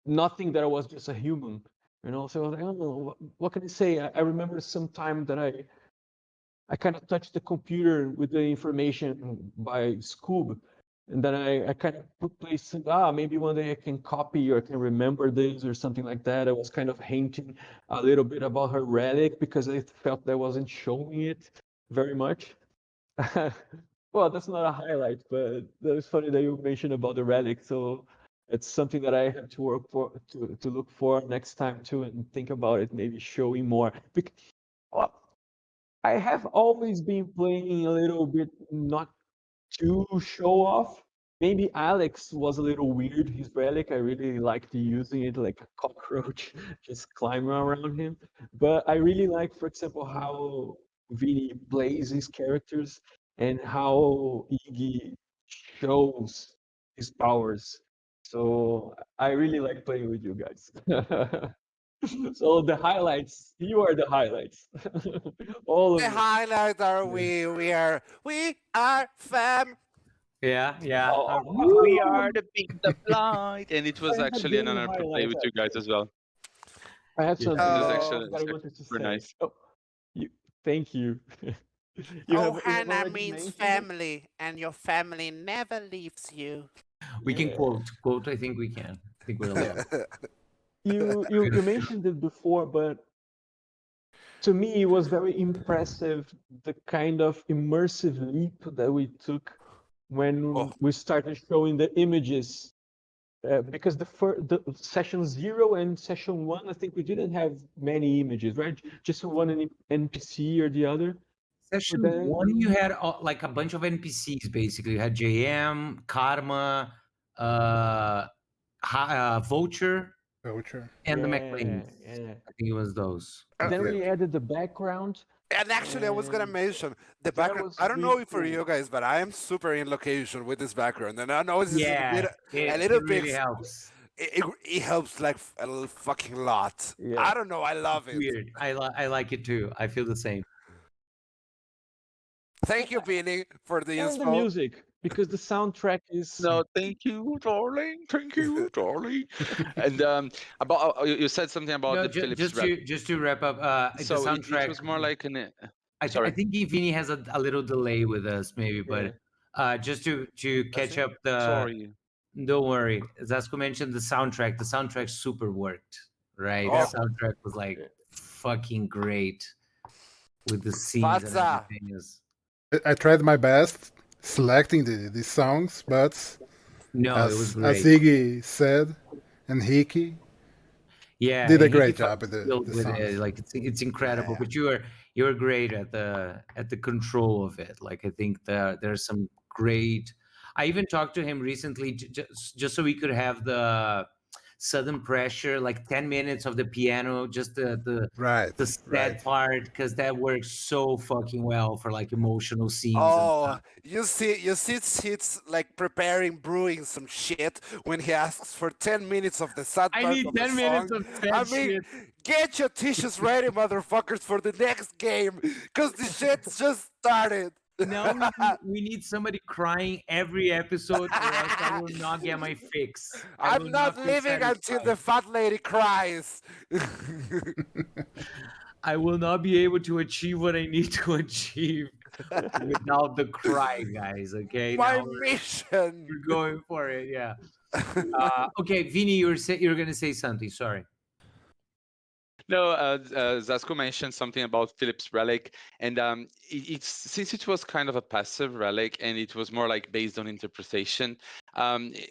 not think that I was just a human, you know. So I was like, oh, what can I say? I remember some time that I kind of touched the computer with the information by Scoob. And then I kind of put place, maybe one day I can copy or I can remember this or something like that. I was kind of hinting a little bit about her relic because I felt that I wasn't showing it very much. Well, that's not a highlight, but that was funny that you mentioned about the relic. So it's something that I have to work for to look for next time too and think about it, maybe showing more. Well, I have always been playing a little bit not too show off. Maybe Alex was a little weird, his relic. I really liked using it like a cockroach, just climbing around him. But I really like, for example, how Vinny plays his characters and how Iggy shows his powers. So I really like playing with you guys. So the highlights, you are the highlights. All The of it. highlight are Yeah. we are fam. Yeah. Yeah. Oh, We are the pink, the blind, and it was I had actually an game honor to play highlights with you guys actually. as well. I have Yeah. something It was Oh, actually that I wanted to super say. nice. Oh, you, thank you. You have Ohana already means mentioned it. family, and your family never leaves you. We can Yeah. quote. I think we can. I think we're allowed. You mentioned it before, but to me it was very impressive the kind of immersive leap that we took Oh, when we started showing the images. Because the session 0 and session 1, I think we didn't have many images, right? Just one NPC or the other. But Session one, you then, had like a bunch of NPCs basically. You had JM, Karma, uh, Vulture, Voucher. and the yeah, McLeans. yeah. I think it was those. uh, Then Yeah. we added the background, and actually, I was gonna and mention the that background. was I don't know really if for cool. you guys, but I am super in location with this background, and I know this is Yeah, a it little bit. really helps. It helps like a fucking lot. Yeah. I don't know. I love it. Weird. I like it too. I feel the same. Thank you, Beanie, for the And the info. music, because the soundtrack is. No, thank you, darling. Thank you, darling. And about you said something about No, the Philips just to wrap up. The So it soundtrack. was more like an. I Sorry. think Vini has a little delay with us, maybe, Yeah. but just to Does catch he? up the. Sorry. Don't worry. Zasco mentioned the soundtrack. The soundtrack super worked, right? The Oh, soundtrack was like Yeah. fucking great with the scenes and Fatsa. everything. Is I tried my best selecting the songs, but no, it was as great. Iggy said, and Hickey Yeah, did a and he great felt job with killed the with it. songs. Like it's incredible. Yeah. But you were great at the control of it. Like I think that there's some great. I even talked to him recently just so we could have the sudden pressure, like 10 minutes of the piano, just Right, the right. sad part, because that works so fucking well for like emotional scenes and Oh, stuff. you see, it's like preparing, brewing some shit when he asks for 10 minutes of the sad I part need of the 10 minutes song. of I sad mean, shit. get your tissues ready, motherfuckers, for the next game, cause the shit's just started. Now we need somebody crying every episode, or else I will not get my fix. I I'm will not not feel leaving until satisfied. the fat lady cries. I will not be able to achieve what I need to achieve without the cry, guys. Okay, My now we're, mission. we're going for it. Yeah. Okay, Vini, you're gonna say something. Sorry. No, Zasco mentioned something about Philip's relic, and it's since it was kind of a passive relic, and it was more like based on interpretation. The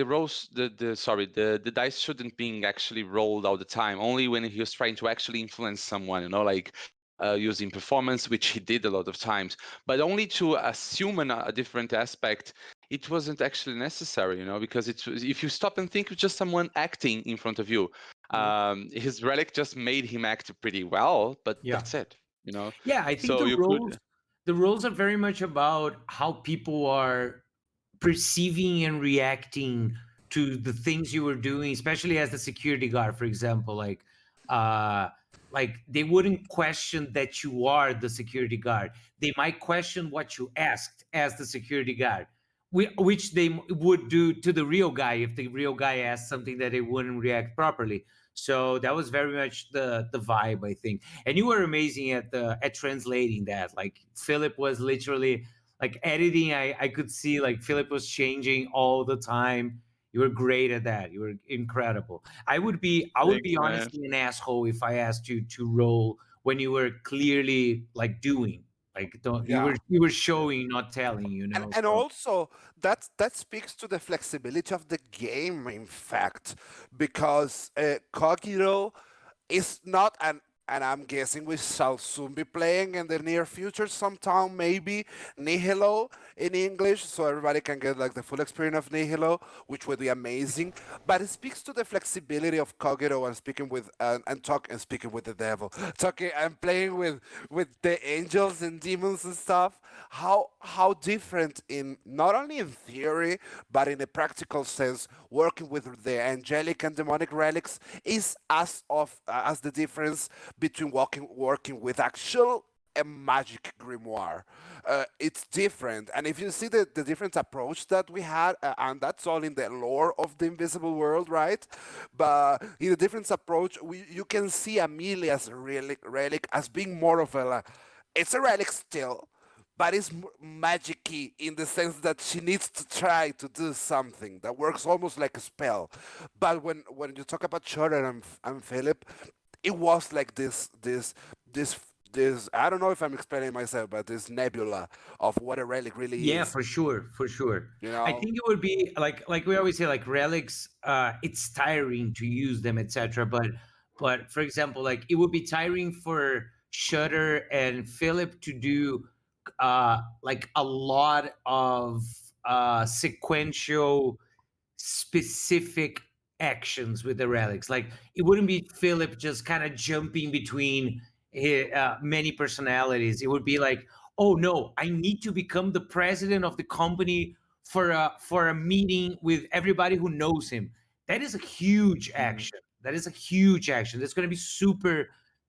rolls, the dice shouldn't being actually rolled all the time. Only when he was trying to actually influence someone, like using performance, which he did a lot of times, but only to assume a different aspect it wasn't actually necessary, because if you stop and think, it's just someone acting in front of you. His relic just made him act pretty well, but Yeah. that's it. Yeah, I think So you could. the roles are very much about how people are perceiving and reacting to the things you were doing, especially as the security guard, for example. Like they wouldn't question that you are the security guard. They might question what you asked as the security guard, which they would do to the real guy if the real guy asked something that they wouldn't react properly. So that was very much the vibe, I think. And you were amazing at translating that. Like Philip was literally like editing. I could see like Philip was changing all the time. You were great at that. You were incredible. I would be Thanks, man. honestly an asshole if I asked you to roll when you were clearly like doing. Like don't Yeah. you were showing, not telling, And So also that speaks to the flexibility of the game, in fact, because Cogito is not an, and I'm guessing we shall soon be playing in the near future sometime, maybe Nihilo in English, so everybody can get like the full experience of Nihilo, which would be amazing. But it speaks to the flexibility of Cogito and speaking with and speaking with the devil, talking and playing with the angels and demons and stuff. How different in not only in theory but in a practical sense, working with the angelic and demonic relics is as the difference between working with actual a magic grimoire. It's different, and if you see the different approach that we had, and that's all in the lore of the invisible world, right? But in the different approach, you can see Amelia's relic as being more of it's a relic still, but it's magic-y in the sense that she needs to try to do something that works almost like a spell. But when you talk about Shutter and Philip, it was like this. I don't know if I'm explaining myself, but this nebula of what a relic really yeah, is. for sure, for sure. You I know? think it would be like we always say, like relics, it's tiring to use them, etc. But for example, like it would be tiring for Shutter and Philip to do like a lot of sequential specific actions with the relics. Like it wouldn't be Philip just kind of jumping between many personalities. It would be like, oh no, I need to become the president of the company for a meeting with everybody who knows him. That is a huge action. That is a huge action. That's going to be super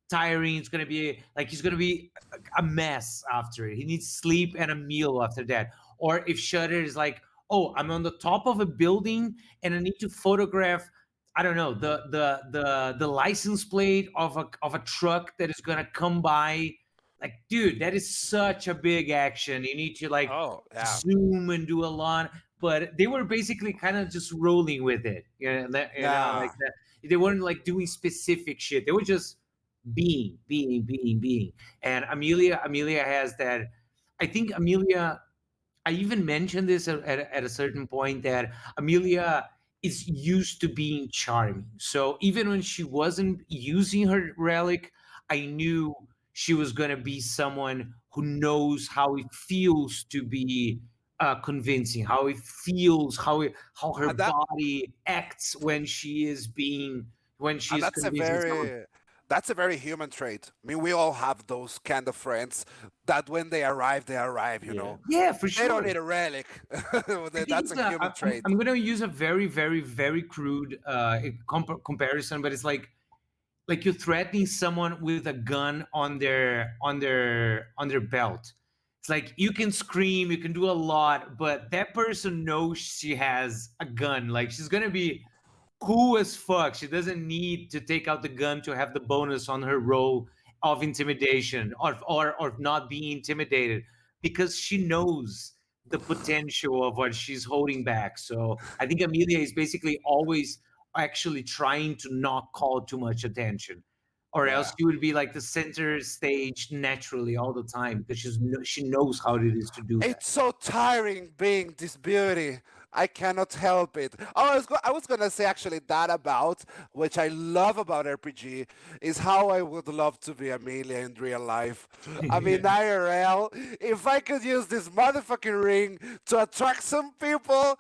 tiring. It's going to be like he's going to be a mess after it. He needs sleep and a meal after that. Or if Shutter is like, oh, I'm on the top of a building and I need to photograph, I don't know, the license plate of a truck that is gonna come by. Like, dude, that is such a big action. You need to like Oh yeah. zoom and do a lot. But they were basically kind of just rolling with it. Yeah. Like that. They weren't like doing specific shit. They were just being. And Amelia has that. I think Amelia, I even mentioned this at a certain point that Amelia is used to being charming. So even when she wasn't using her relic, I knew she was going to be someone who knows how it feels to be convincing, how it feels, how her And that body acts when she is and convincing someone. that's a very human trait. I mean, we all have those kind of friends that when they arrive, you Yeah. know. Yeah, for They don't sure. need a relic. I think That's a human trait. I'm going to use a very, very, very crude comparison, but it's like you're threatening someone with a gun on their belt. It's like you can scream, you can do a lot, but that person knows she has a gun. Like she's gonna be cool as fuck. She doesn't need to take out the gun to have the bonus on her roll of intimidation or not being intimidated because she knows the potential of what she's holding back. So I think Amelia is basically always actually trying to not call too much attention. Or Yeah. else she would be like the center stage naturally all the time because she knows how it is to do that. It's so tiring being this beauty. I cannot help it. Oh, I was gonna say actually that about which I love about RPG is how I would love to be Amelia in real life. I mean, IRL. If I could use this motherfucking ring to attract some people,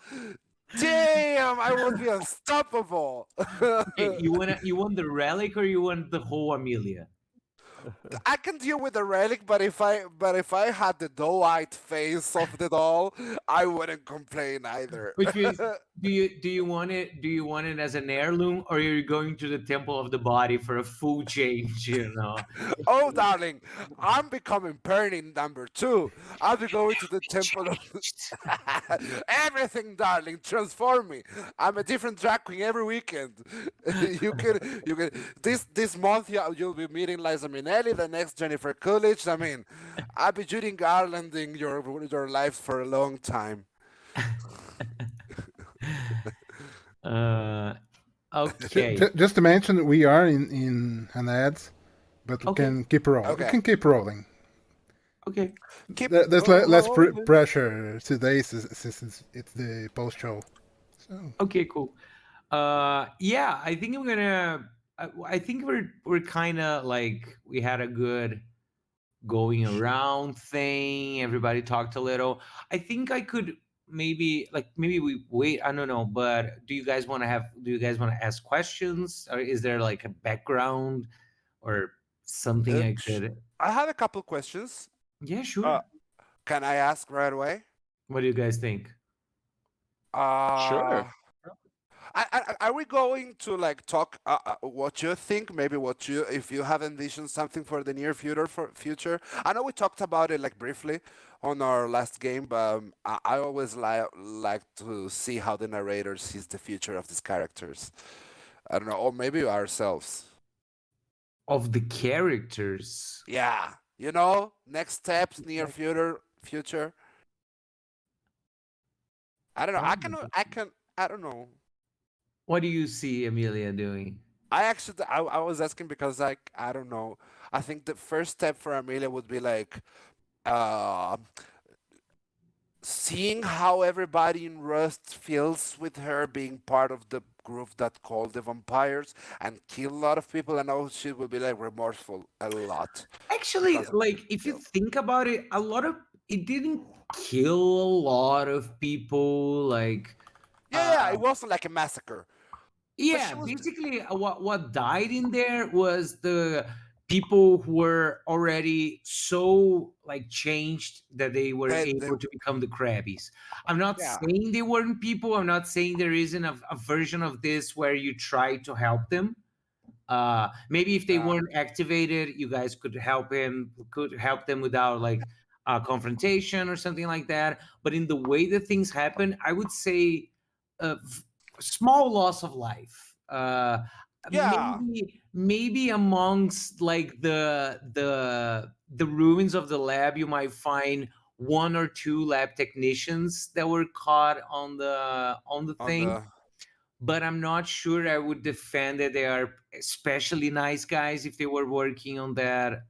damn, I would be unstoppable. Okay, you want the relic or you want the whole Amelia? I can deal with the relic, but if I had the doe-eyed face of the doll, I wouldn't complain either. Which means, do you want it as an heirloom, or are you going to the temple of the body for a full change? You know. Oh, darling, I'm becoming Pernin number 2. I'll be going to the temple of everything, darling. Transform me. I'm a different drag queen every weekend. You can. This month you'll be meeting Liza Minnelli, the next Jennifer Coolidge. I mean, I'll be Judy Garlanding your life for a long time. Okay. Just to mention, we are in an ads, but we can keep rolling. Okay. We can keep rolling. Okay. There's less pressure today since it's the post show. So. Okay. Cool. Yeah, I think I'm gonna. I think we're kind of like we had a good going around thing. Everybody talked a little. I think I could maybe we wait. I don't know, but do you guys want to ask questions, or is there like a background or something I could? I have a couple questions. Yeah, sure. Can I ask right away? What do you guys think? Sure. Are we going to like talk what you think? Maybe if you have envisioned something for the near future. I know we talked about it like briefly on our last game, but I always like to see how the narrator sees the future of these characters. I don't know, or maybe ourselves. Of the characters. Yeah, next steps, near future. I don't know. I don't know. What do you see Amelia doing? I was asking because I don't know. I think the first step for Amelia would be like seeing how everybody in Rust feels with her being part of the group that called the vampires and kill a lot of people. I know she will be like remorseful a lot. Actually, like if you think about it, it didn't kill a lot of people. Like it wasn't like a massacre. Yeah, basically, what died in there was the people who were already so like changed that they were able to become the Krabbies. I'm not saying they weren't people. I'm not saying there isn't a version of this where you try to help them. Maybe if they weren't activated, you guys could help them without like a confrontation or something like that. But in the way that things happen, I would say small loss of life. Maybe amongst like the ruins of the lab, you might find 1 or 2 lab technicians that were caught on the thing. But I'm not sure I would defend that they are especially nice guys if they were working on that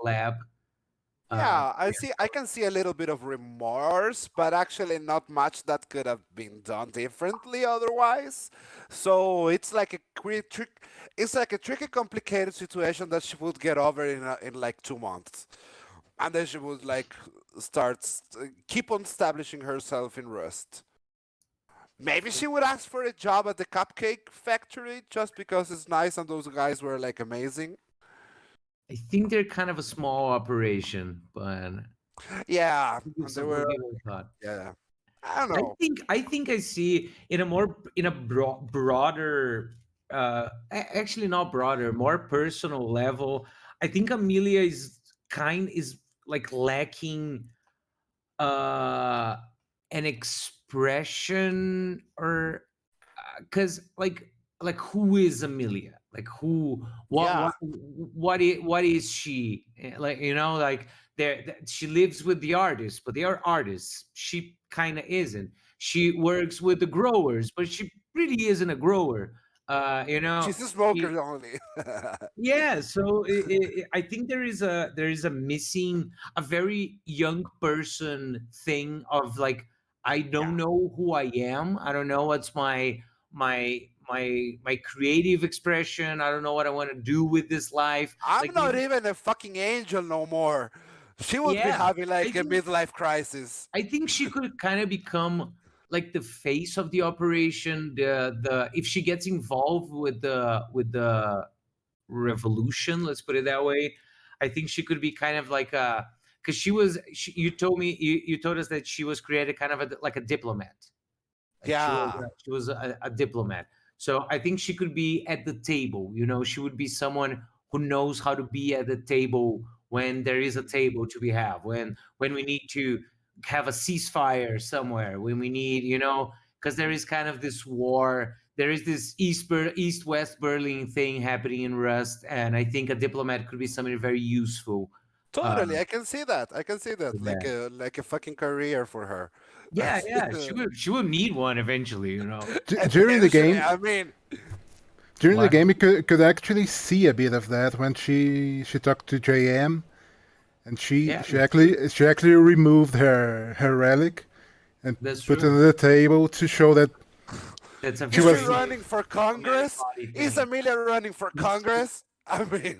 lab. I can see a little bit of remorse, but actually not much that could have been done differently otherwise. So it's like a tricky, complicated situation that she would get over in like 2 months, and then she would like keep on establishing herself in Rust. Maybe she would ask for a job at the cupcake factory just because it's nice and those guys were like amazing. I think they're kind of a small operation, but yeah, they were. Yeah, I don't know. I think I see in a broader, actually not broader, more personal level. I think Amelia is like lacking an expression, or because like who is Amelia? Like what is she? Like like she lives with the artists, but they are artists. She kind of isn't. She works with the growers, but she really isn't a grower. She's a smoker only. Yeah, so I think there is a missing a very young person thing of like I don't know who I am. I don't know what's my creative expression. I don't know what I want to do with this life. I'm Like not even a fucking angel no more. She would be yeah, having like a midlife crisis. I think she could kind of become like the face of the operation. The if she gets involved with the revolution, let's put it that way, I think she could be kind of like a because you told me you told us that she was created kind of like a diplomat. Like Yeah. she was a diplomat. So I think she could be at the table. You know, she would be someone who knows how to be at the table when there is a table to be have. When we need to have a ceasefire somewhere. When we need, you know, because there is kind of this war. There is this East West Berlin thing happening in Rust, and I think a diplomat could be somebody very useful. Totally, I can see that. I can see that. For that. Like a fucking career for her. Yeah, yeah, she will need one eventually. You know. During the Eventually, game, I mean, during the What? game, you could actually see a bit of that when she talked to JM, and Yeah, that's true. she actually removed her relic and That's put it true. on the table to show that That's a She is she was- very running for Congress? body Is thing. Amelia running for Congress? I mean,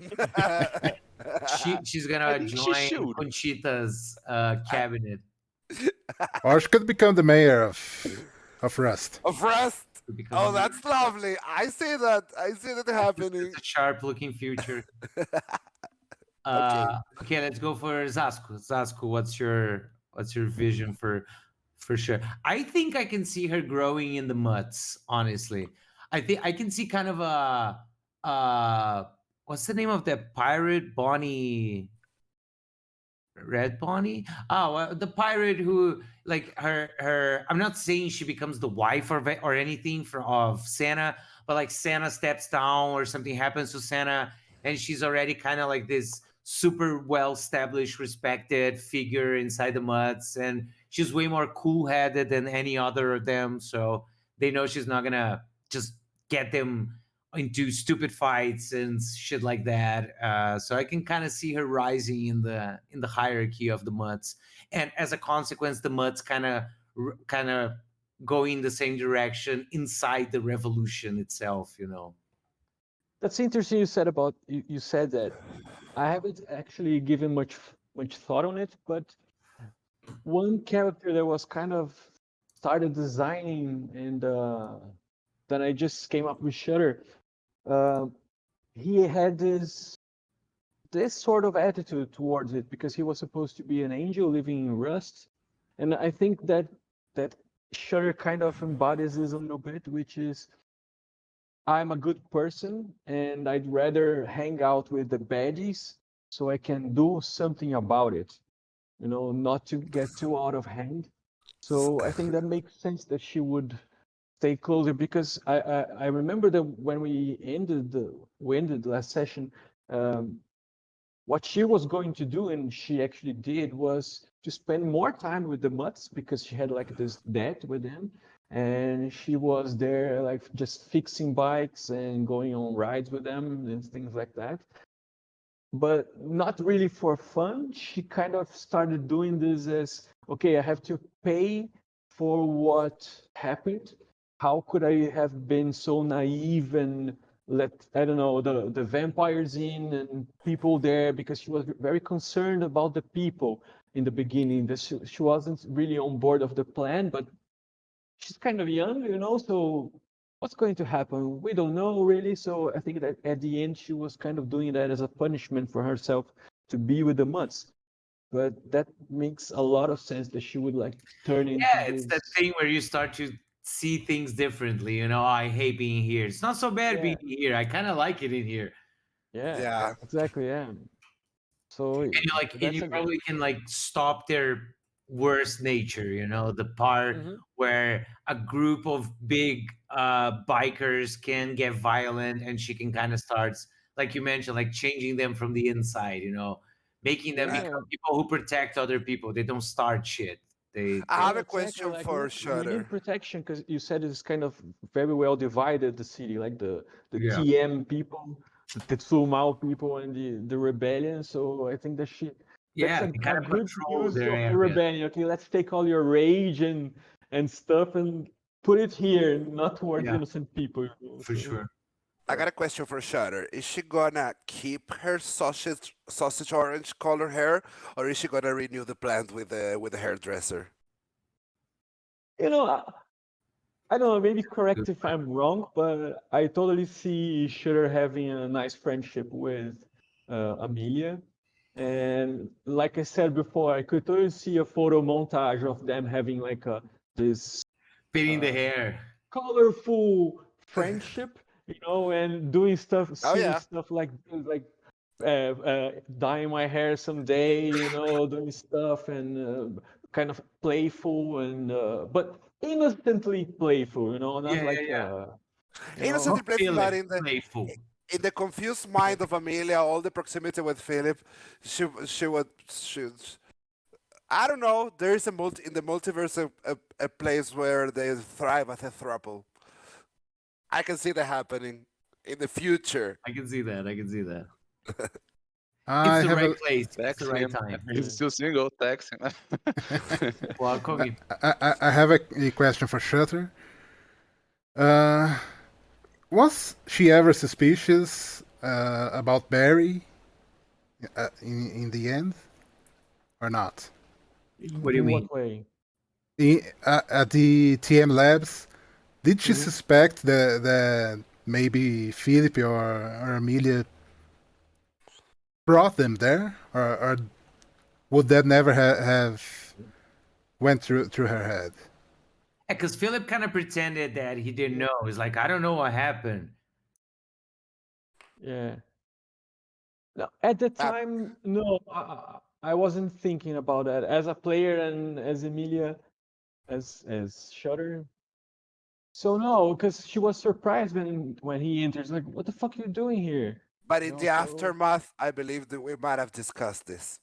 She's I gonna think she join should. Conchita's cabinet or she could become the mayor of Rust. of Rust. to become. Oh, that's lovely. I see that. I see that happening. It's a sharp-looking future. Okay. Okay, let's go for Zasku. Zasku, what's your vision for sure? I think I can see her growing in the mutts. Honestly, I think I can see kind of a what's the name of that pirate Bonnie? Red Bonnie? Oh, well, the pirate who like her. I'm not saying she becomes the wife or anything of Santa, but like Santa steps down or something happens to Santa, and she's already kind of like this super well established, respected figure inside the Mutts, and she's way more cool headed than any other of them. So they know she's not gonna just get them into stupid fights and shit like that. So I can kind of see her rising in the hierarchy of the Mutts, and as a consequence, the Mutts kind of go in the same direction inside the revolution itself. You know. That's interesting. You said that. I haven't actually given much thought on it, but one character that was kind of started designing and then I just came up with Shutter. Uh, he had this sort of attitude towards it because he was supposed to be an angel living in Rust, and I think that Shutter kind of embodies this a little bit, which is I'm a good person and I'd rather hang out with the baddies so I can do something about it, you know, not to get too out of hand. So I think that makes sense that she would stay closer because I remember that when we ended last session, um, what she was going to do and she actually did was to spend more time with the mutts because she had like this debt with them, and she was there like just fixing bikes and going on rides with them and things like that, but not really for fun. She kind of started doing this as, okay, I have to pay for what happened. How could I have been so naive and let, I don't know, the vampires in and people there, because she was very concerned about the people in the beginning. That she wasn't really on board of the plan, but she's kind of young, you know, so what's going to happen? We don't know really. So I think that at the end, she was kind of doing that as a punishment for herself to be with the Mutts. But that makes a lot of sense that she would like turn into Yeah, it's that this. thing where you start to see things differently. You know, I hate being here. It's not so bad Yeah, being here. I kind of like it in here. yeah, Yeah. exactly. Yeah. So And that's you a good. probably can like stop their worst nature, you know, the part Mhm. where a group of big bikers can get violent and she can kind of starts, like you mentioned, like changing them from the inside, you know, making them Yeah, become people who protect other people. They don't start shit. I yeah, have a exactly. question Like for we need Shutter. protection because you said it's kind of very well divided the city, like the Yeah. TM people, the Tetsumal people, and the rebellion. So I think that's Yeah, a they kind of good control use their of the area. rebellion. Okay, let's take all your rage and stuff and put it here, not towards Yeah. innocent people. You know, For so, sure. I got a question for Shutter. Is she gonna keep her sausage orange color hair, or is she gonna renew the plant with the hairdresser? you know, I don't know, maybe correct if I'm wrong, but I totally see Shutter having a nice friendship with Amelia. And like I said before, I could totally see a photo montage of them having like this Fitting the uh, hair. colorful friendship, and doing stuff, Oh silly yeah. stuff like dyeing my hair someday, doing stuff and kind of playful and but innocently playful, not Yeah, yeah, like yeah. Innocently Not playful, Philip, not in the playful. in the confused mind of Amelia, all the proximity with Philip, she I don't know. There is in the multiverse a place where they thrive as a throuple. I can see that happening in the future. I can see that. I can see that. I It's the have right a place. It's Text the right him. time. He's still single. Text him. Well, Cogito. I have a question for Shutter. Uh, was she ever suspicious about Barry in the end, or not? What do you in mean? what way? At the TM Labs, did she Mhm. suspect that maybe Philip or Amelia brought them there, or would that never have went through her head? Because Philip kind of pretended that he didn't know. He's like, I don't know what happened. Yeah. No, at the Uh, time, no, I wasn't thinking about that. As a player and as Emilia, as Shutter. So no, because she was surprised when he enters. Like, what the fuck you doing here? but in the So aftermath, I believe that we might have discussed this.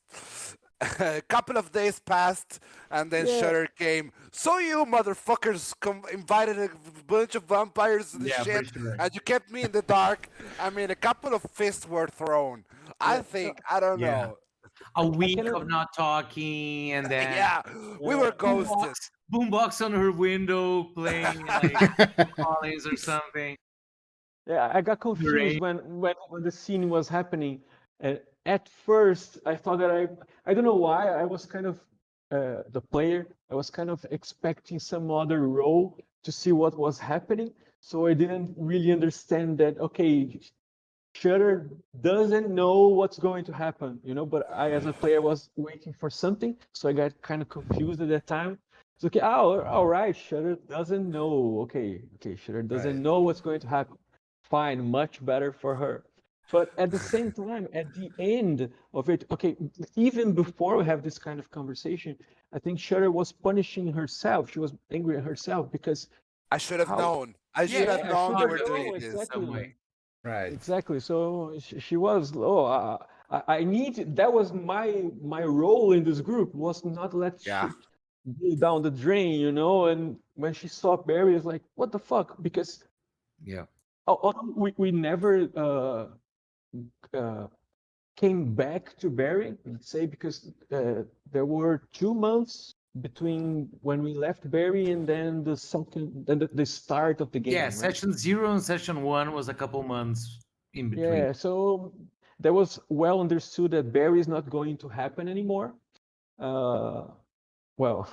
A couple of days passed, and then yeah, Shutter came. So you motherfuckers invited a bunch of vampires to the Yeah, for shit, sure. and you kept me in the dark. I mean, a couple of fists were thrown. I yeah. No, think I don't Yeah. know. A I week cannot. of not talking, and then Yeah, we Yeah, were ghosted. boombox on her window playing like Collins or something. yeah. I got Rain. confused when the scene was happening. And at first, I thought that I don't know why I was kind of the player. I was kind of expecting some other role to see what was happening. So I didn't really understand that. Okay, Shutter doesn't know what's going to happen, but I, as a player, was waiting for something, so I got kind of confused at that time. It's okay, all right, Shutter doesn't know. Okay, Shutter Right. doesn't know what's going to happen. Fine, much better for her. But at the same time, at the end of it, okay, even before we have this kind of conversation, I think Shutter was punishing herself. She was angry at herself because I should have how? known. I should Yeah, have she Yeah, I known should you have were punished doing known him in this. some way. exactly. Right. Exactly. So she was. Oh, I need. That was my role in this group was not let Yeah. shit go down the drain, And when she saw Barry, it's like, what the fuck? Because Yeah. we never uh, came back to Barry, let's say, because there were 2 months between when we left Barry and then the start of the Yeah, game, right? session 0 and session 1 was a couple months in between. Yeah, so that was well understood that Barry is not going to happen anymore. Uh, well,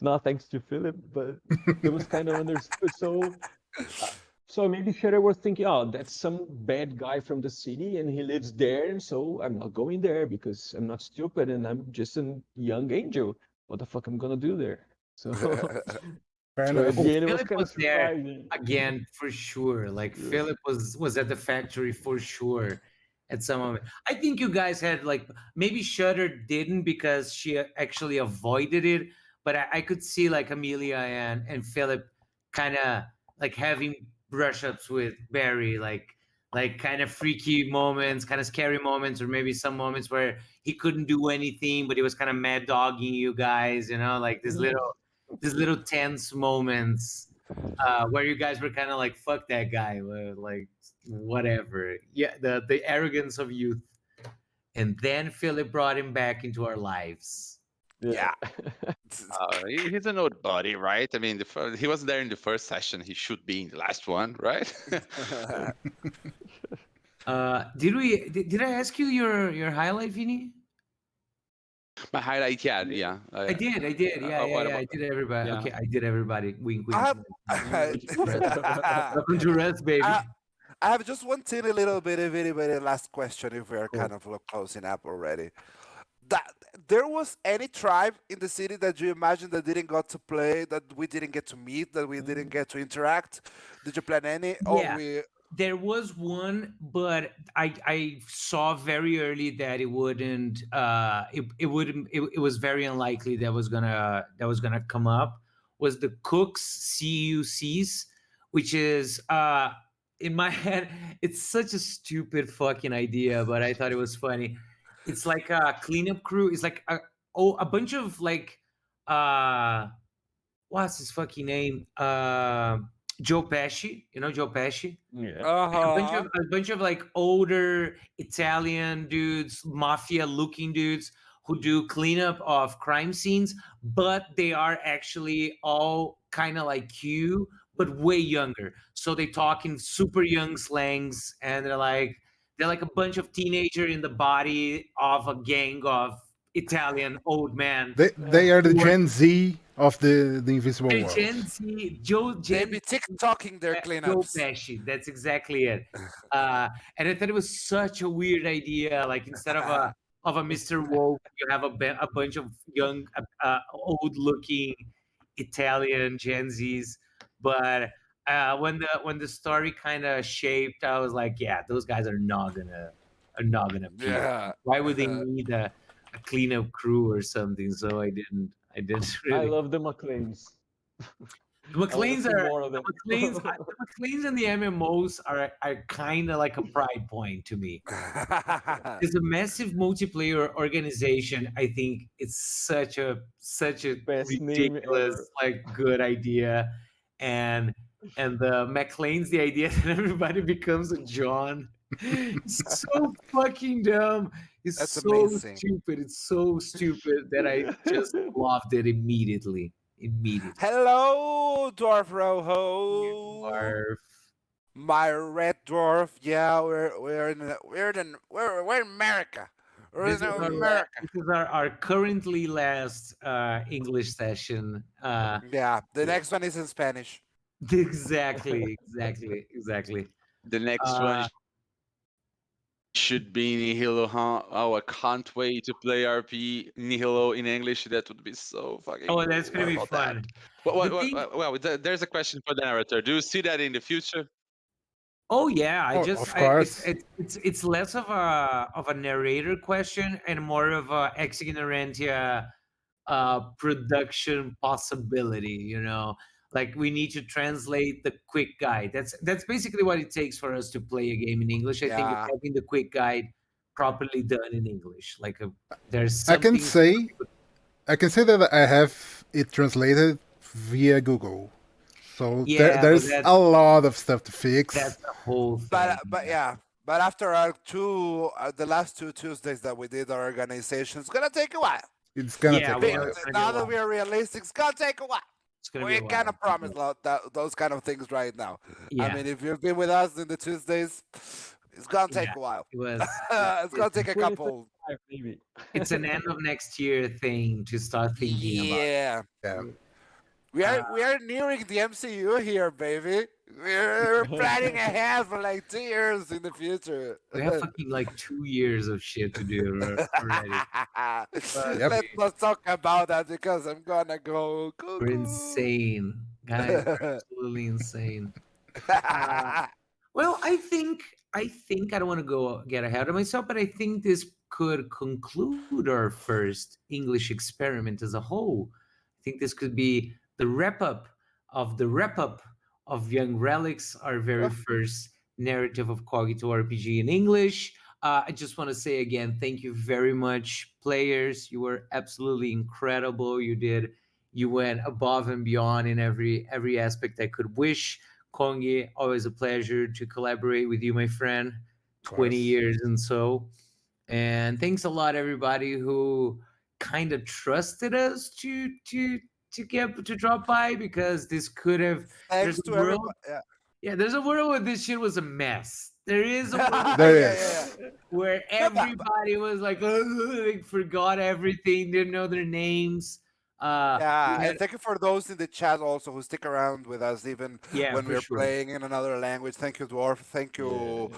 not thanks to Philip, but it was kind of understood. Uh, so maybe Shutter was thinking, oh, that's some bad guy from the city and he lives there, and so I'm not going there because I'm not stupid and I'm just a young angel. What the fuck I'm gonna do there? So, Fair so at enough. Oh, the end, it was Philip kind of was there surprising. again for sure. Like Yeah. Philip was at the factory for sure at some moment. I think you guys had like maybe Shutter didn't because she actually avoided it, but I could see like Amelia and Philip kind of like having brush ups with Barry, like kind of freaky moments, kind of scary moments, or maybe some moments where he couldn't do anything, but he was kind of mad dogging you guys, like these little tense moments where you guys were kind of like, fuck that guy, like whatever. Yeah, the arrogance of youth. And then Philip brought him back into our lives. Yeah. He's an old buddy, right? I mean, he wasn't there in the first session. He should be in the last one, right? Did I ask you your highlight, Vinny? My highlight, yeah. I did. Yeah, What I about? did everybody. Yeah. Okay, I did everybody. Wink, I wink. have, Welcome to rest, baby. I, I have just one teeny little bitty last question if we're Cool. kind of closing up already. That there was any tribe in the city that you imagine that didn't got to play, that we didn't get to meet, that we didn't get to interact? Did you plan any? Or Yeah. we There was one, but I saw very early that it wouldn't it wouldn't it was very unlikely that was gonna come up. Was the Cooks CUCs, which is in my head, it's such a stupid fucking idea, but I thought it was funny. It's like a cleanup crew. It's like a bunch of like uh what's his fucking name? Joe Pesci. You know Joe Pesci? Yeah. uh-huh. A bunch of like older Italian dudes, mafia looking dudes who do cleanup of crime scenes, but they are actually all kind of like you, but way younger. So they talk in super young slangs, and they're like a bunch of teenager in the body of a gang of Italian old men. They are the who are Gen Z of the Invisible they're World. Gen Z, Joe They Gen be TikToking their Joe cleanups. Pesci. That's exactly it. And I thought it was such a weird idea. Like instead of a Mr. Wolf, you have a bunch of young, old looking Italian Gen Zs. But when the story kind of shaped, I was like, yeah, those guys are not gonna appear. Yeah. Why would they need a cleanup crew or something? So I didn't I really. love the McLeans. The McLeans see are more of them. the McLeans and the MMOs are kind of like a pride point to me. It's a massive multiplayer organization. I think it's such a Best name ridiculous ever. like good idea, and the McLeans, the idea that everybody becomes a John, is so fucking dumb. It's That's so amazing. stupid. It's so stupid that I just loved it immediately. Immediately. Hello, Dwarf Roho. Barf. My red dwarf. Yeah, we're in America. We're This in is America. our currently last English session. Yeah, the next one is in Spanish. Exactly. The next one should be Nihilo, huh? Oh, I can't wait to play RP Nihilo in English. That would be so fucking Oh, cool. that's gonna What be about fun. that? The thing, There's a question for the narrator. Do you see that in the future? oh yeah, Oh, of course. it's less of a narrator question and more of a ex ignorantia production possibility. You know, like we need to translate the quick guide. That's basically what it takes for us to play a game in English. I think it's Yeah. having the quick guide properly done in English. Like there's I can something. say that I have it translated via Google. So Yeah, but there's a lot of stuff to fix. that's the whole thing. But yeah. But after the last two Tuesdays that we did our organization, it's gonna take a while. It's gonna Yeah, take a well, while. it's gonna be a Now that while. we're realistic, it's gonna take a while. It's gonna be We a while. cannot promise those kind of things right now. Yeah, I mean, if you've been with us in the Tuesdays, it's gonna take Yeah. a while. it was. It's gonna take a couple. 2025 maybe. It's an end of next year thing to start thinking about. Yeah, Yeah. we are nearing the MCU here, baby. We're planning ahead for like 2 years in the future. We have fucking like 2 years of shit to do already. Yep. Let's not talk about that because I'm gonna go We're cuckoo. insane, guys. We're absolutely insane. Well, I think I don't want to go get ahead of myself, but I think this could conclude our first English experiment as a whole. I think this could be the wrap up of Young Relics, our very first narrative of Cogito RPG in English. I just want to say again, thank you very much, players. You were absolutely incredible. You went above and beyond in every aspect I could wish. Kongi, always a pleasure to collaborate with you, my friend. 20 course. years and so. And thanks a lot, everybody who kind of trusted us to drop by, because this could have, there's Thanks a to world, everybody. yeah, there's a world where this shit was a mess. There is a world There Yeah, is. where No, everybody was like, like, forgot everything, didn't know their names. yeah, We and had, thank you for those in the chat also who stick around with us even yeah, when for we're sure, playing in another language. Thank you, Dwarf. Thank you,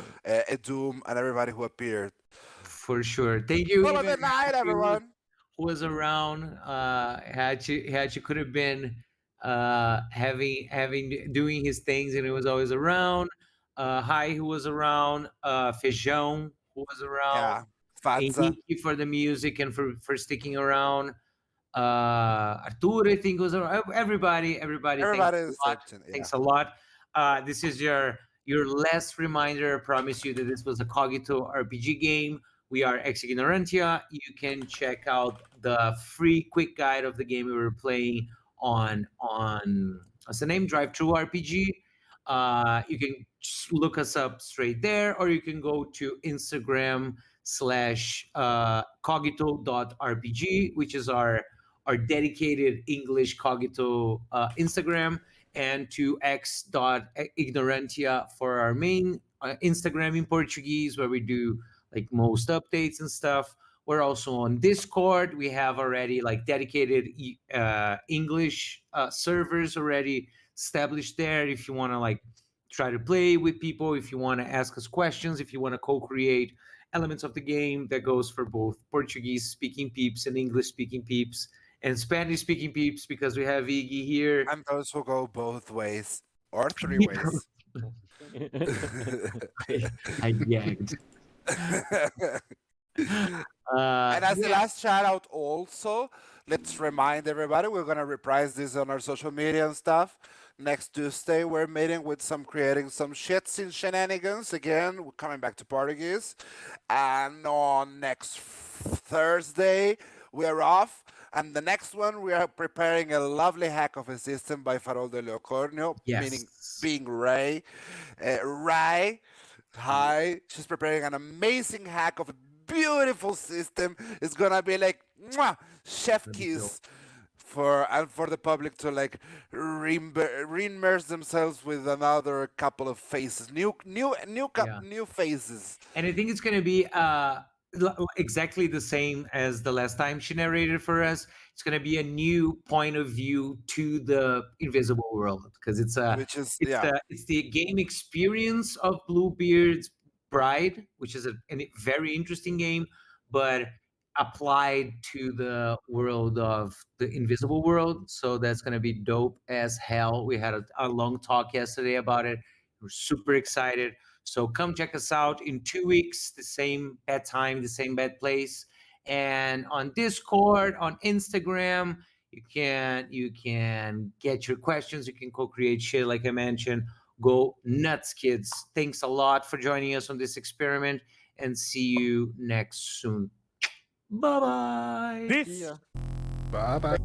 Doom, and everybody who appeared. for sure. Thank you, Well, even good night, everyone. who was around. Hachi could have been having doing his things, and he was always around. Hi, who was around. Feijão, who was around. Yeah, Fatza. Henrique for the music and for sticking around. Arturo, I think, was around. Everybody, thanks Everybody a is lot. searching. Yeah. Thanks a lot. This is your last reminder. I promise you that this was a Cogito RPG game. We are Ex Ignorantia. You can check out the free quick guide of the game we were playing on what's the name? Drive Through RPG. You can just look us up straight there, or you can go to Instagram / cogito.rpg, which is our dedicated English Cogito Instagram, and to x.ignorantia for our main Instagram in Portuguese, where we do like most updates and stuff. We're also on Discord. We have already like dedicated English servers already established there. If you want to like try to play with people, if you want to ask us questions, if you want to co-create elements of the game, that goes for both Portuguese speaking peeps and English speaking peeps and Spanish speaking peeps, because we have Iggy here. And those who go both ways or 3 ways. I gagged. And as the Yeah, last shout out, also, let's remind everybody we're going to reprise this on our social media and stuff. Next Tuesday, we're meeting with creating some shits in shenanigans. Again, we're coming back to Portuguese. And on next Thursday, we're off. And the next one, we are preparing a lovely hack of a system by Farol de Leocornio, meaning yes. being Ray. Ray, hi. She's preparing an amazing hack of a beautiful system. It's gonna be like mwah, chef kiss for the public to like re-immerse themselves with another couple of faces, new faces. And I think it's going to be exactly the same as the last time she narrated for us. It's going to be a new point of view to the invisible world, because it's the game experience of Bluebeard's Bride, which is a very interesting game, but applied to the world of the invisible world. So that's going to be dope as hell. We had a long talk yesterday about it. We're super excited. So come check us out in 2 weeks, the same bad time, the same bad place. And on Discord, on Instagram, you can get your questions. You can co-create shit like I mentioned. Go nuts, kids. Thanks a lot for joining us on this experiment, and see you next soon. Bye-bye. Peace. Yeah. Bye bye.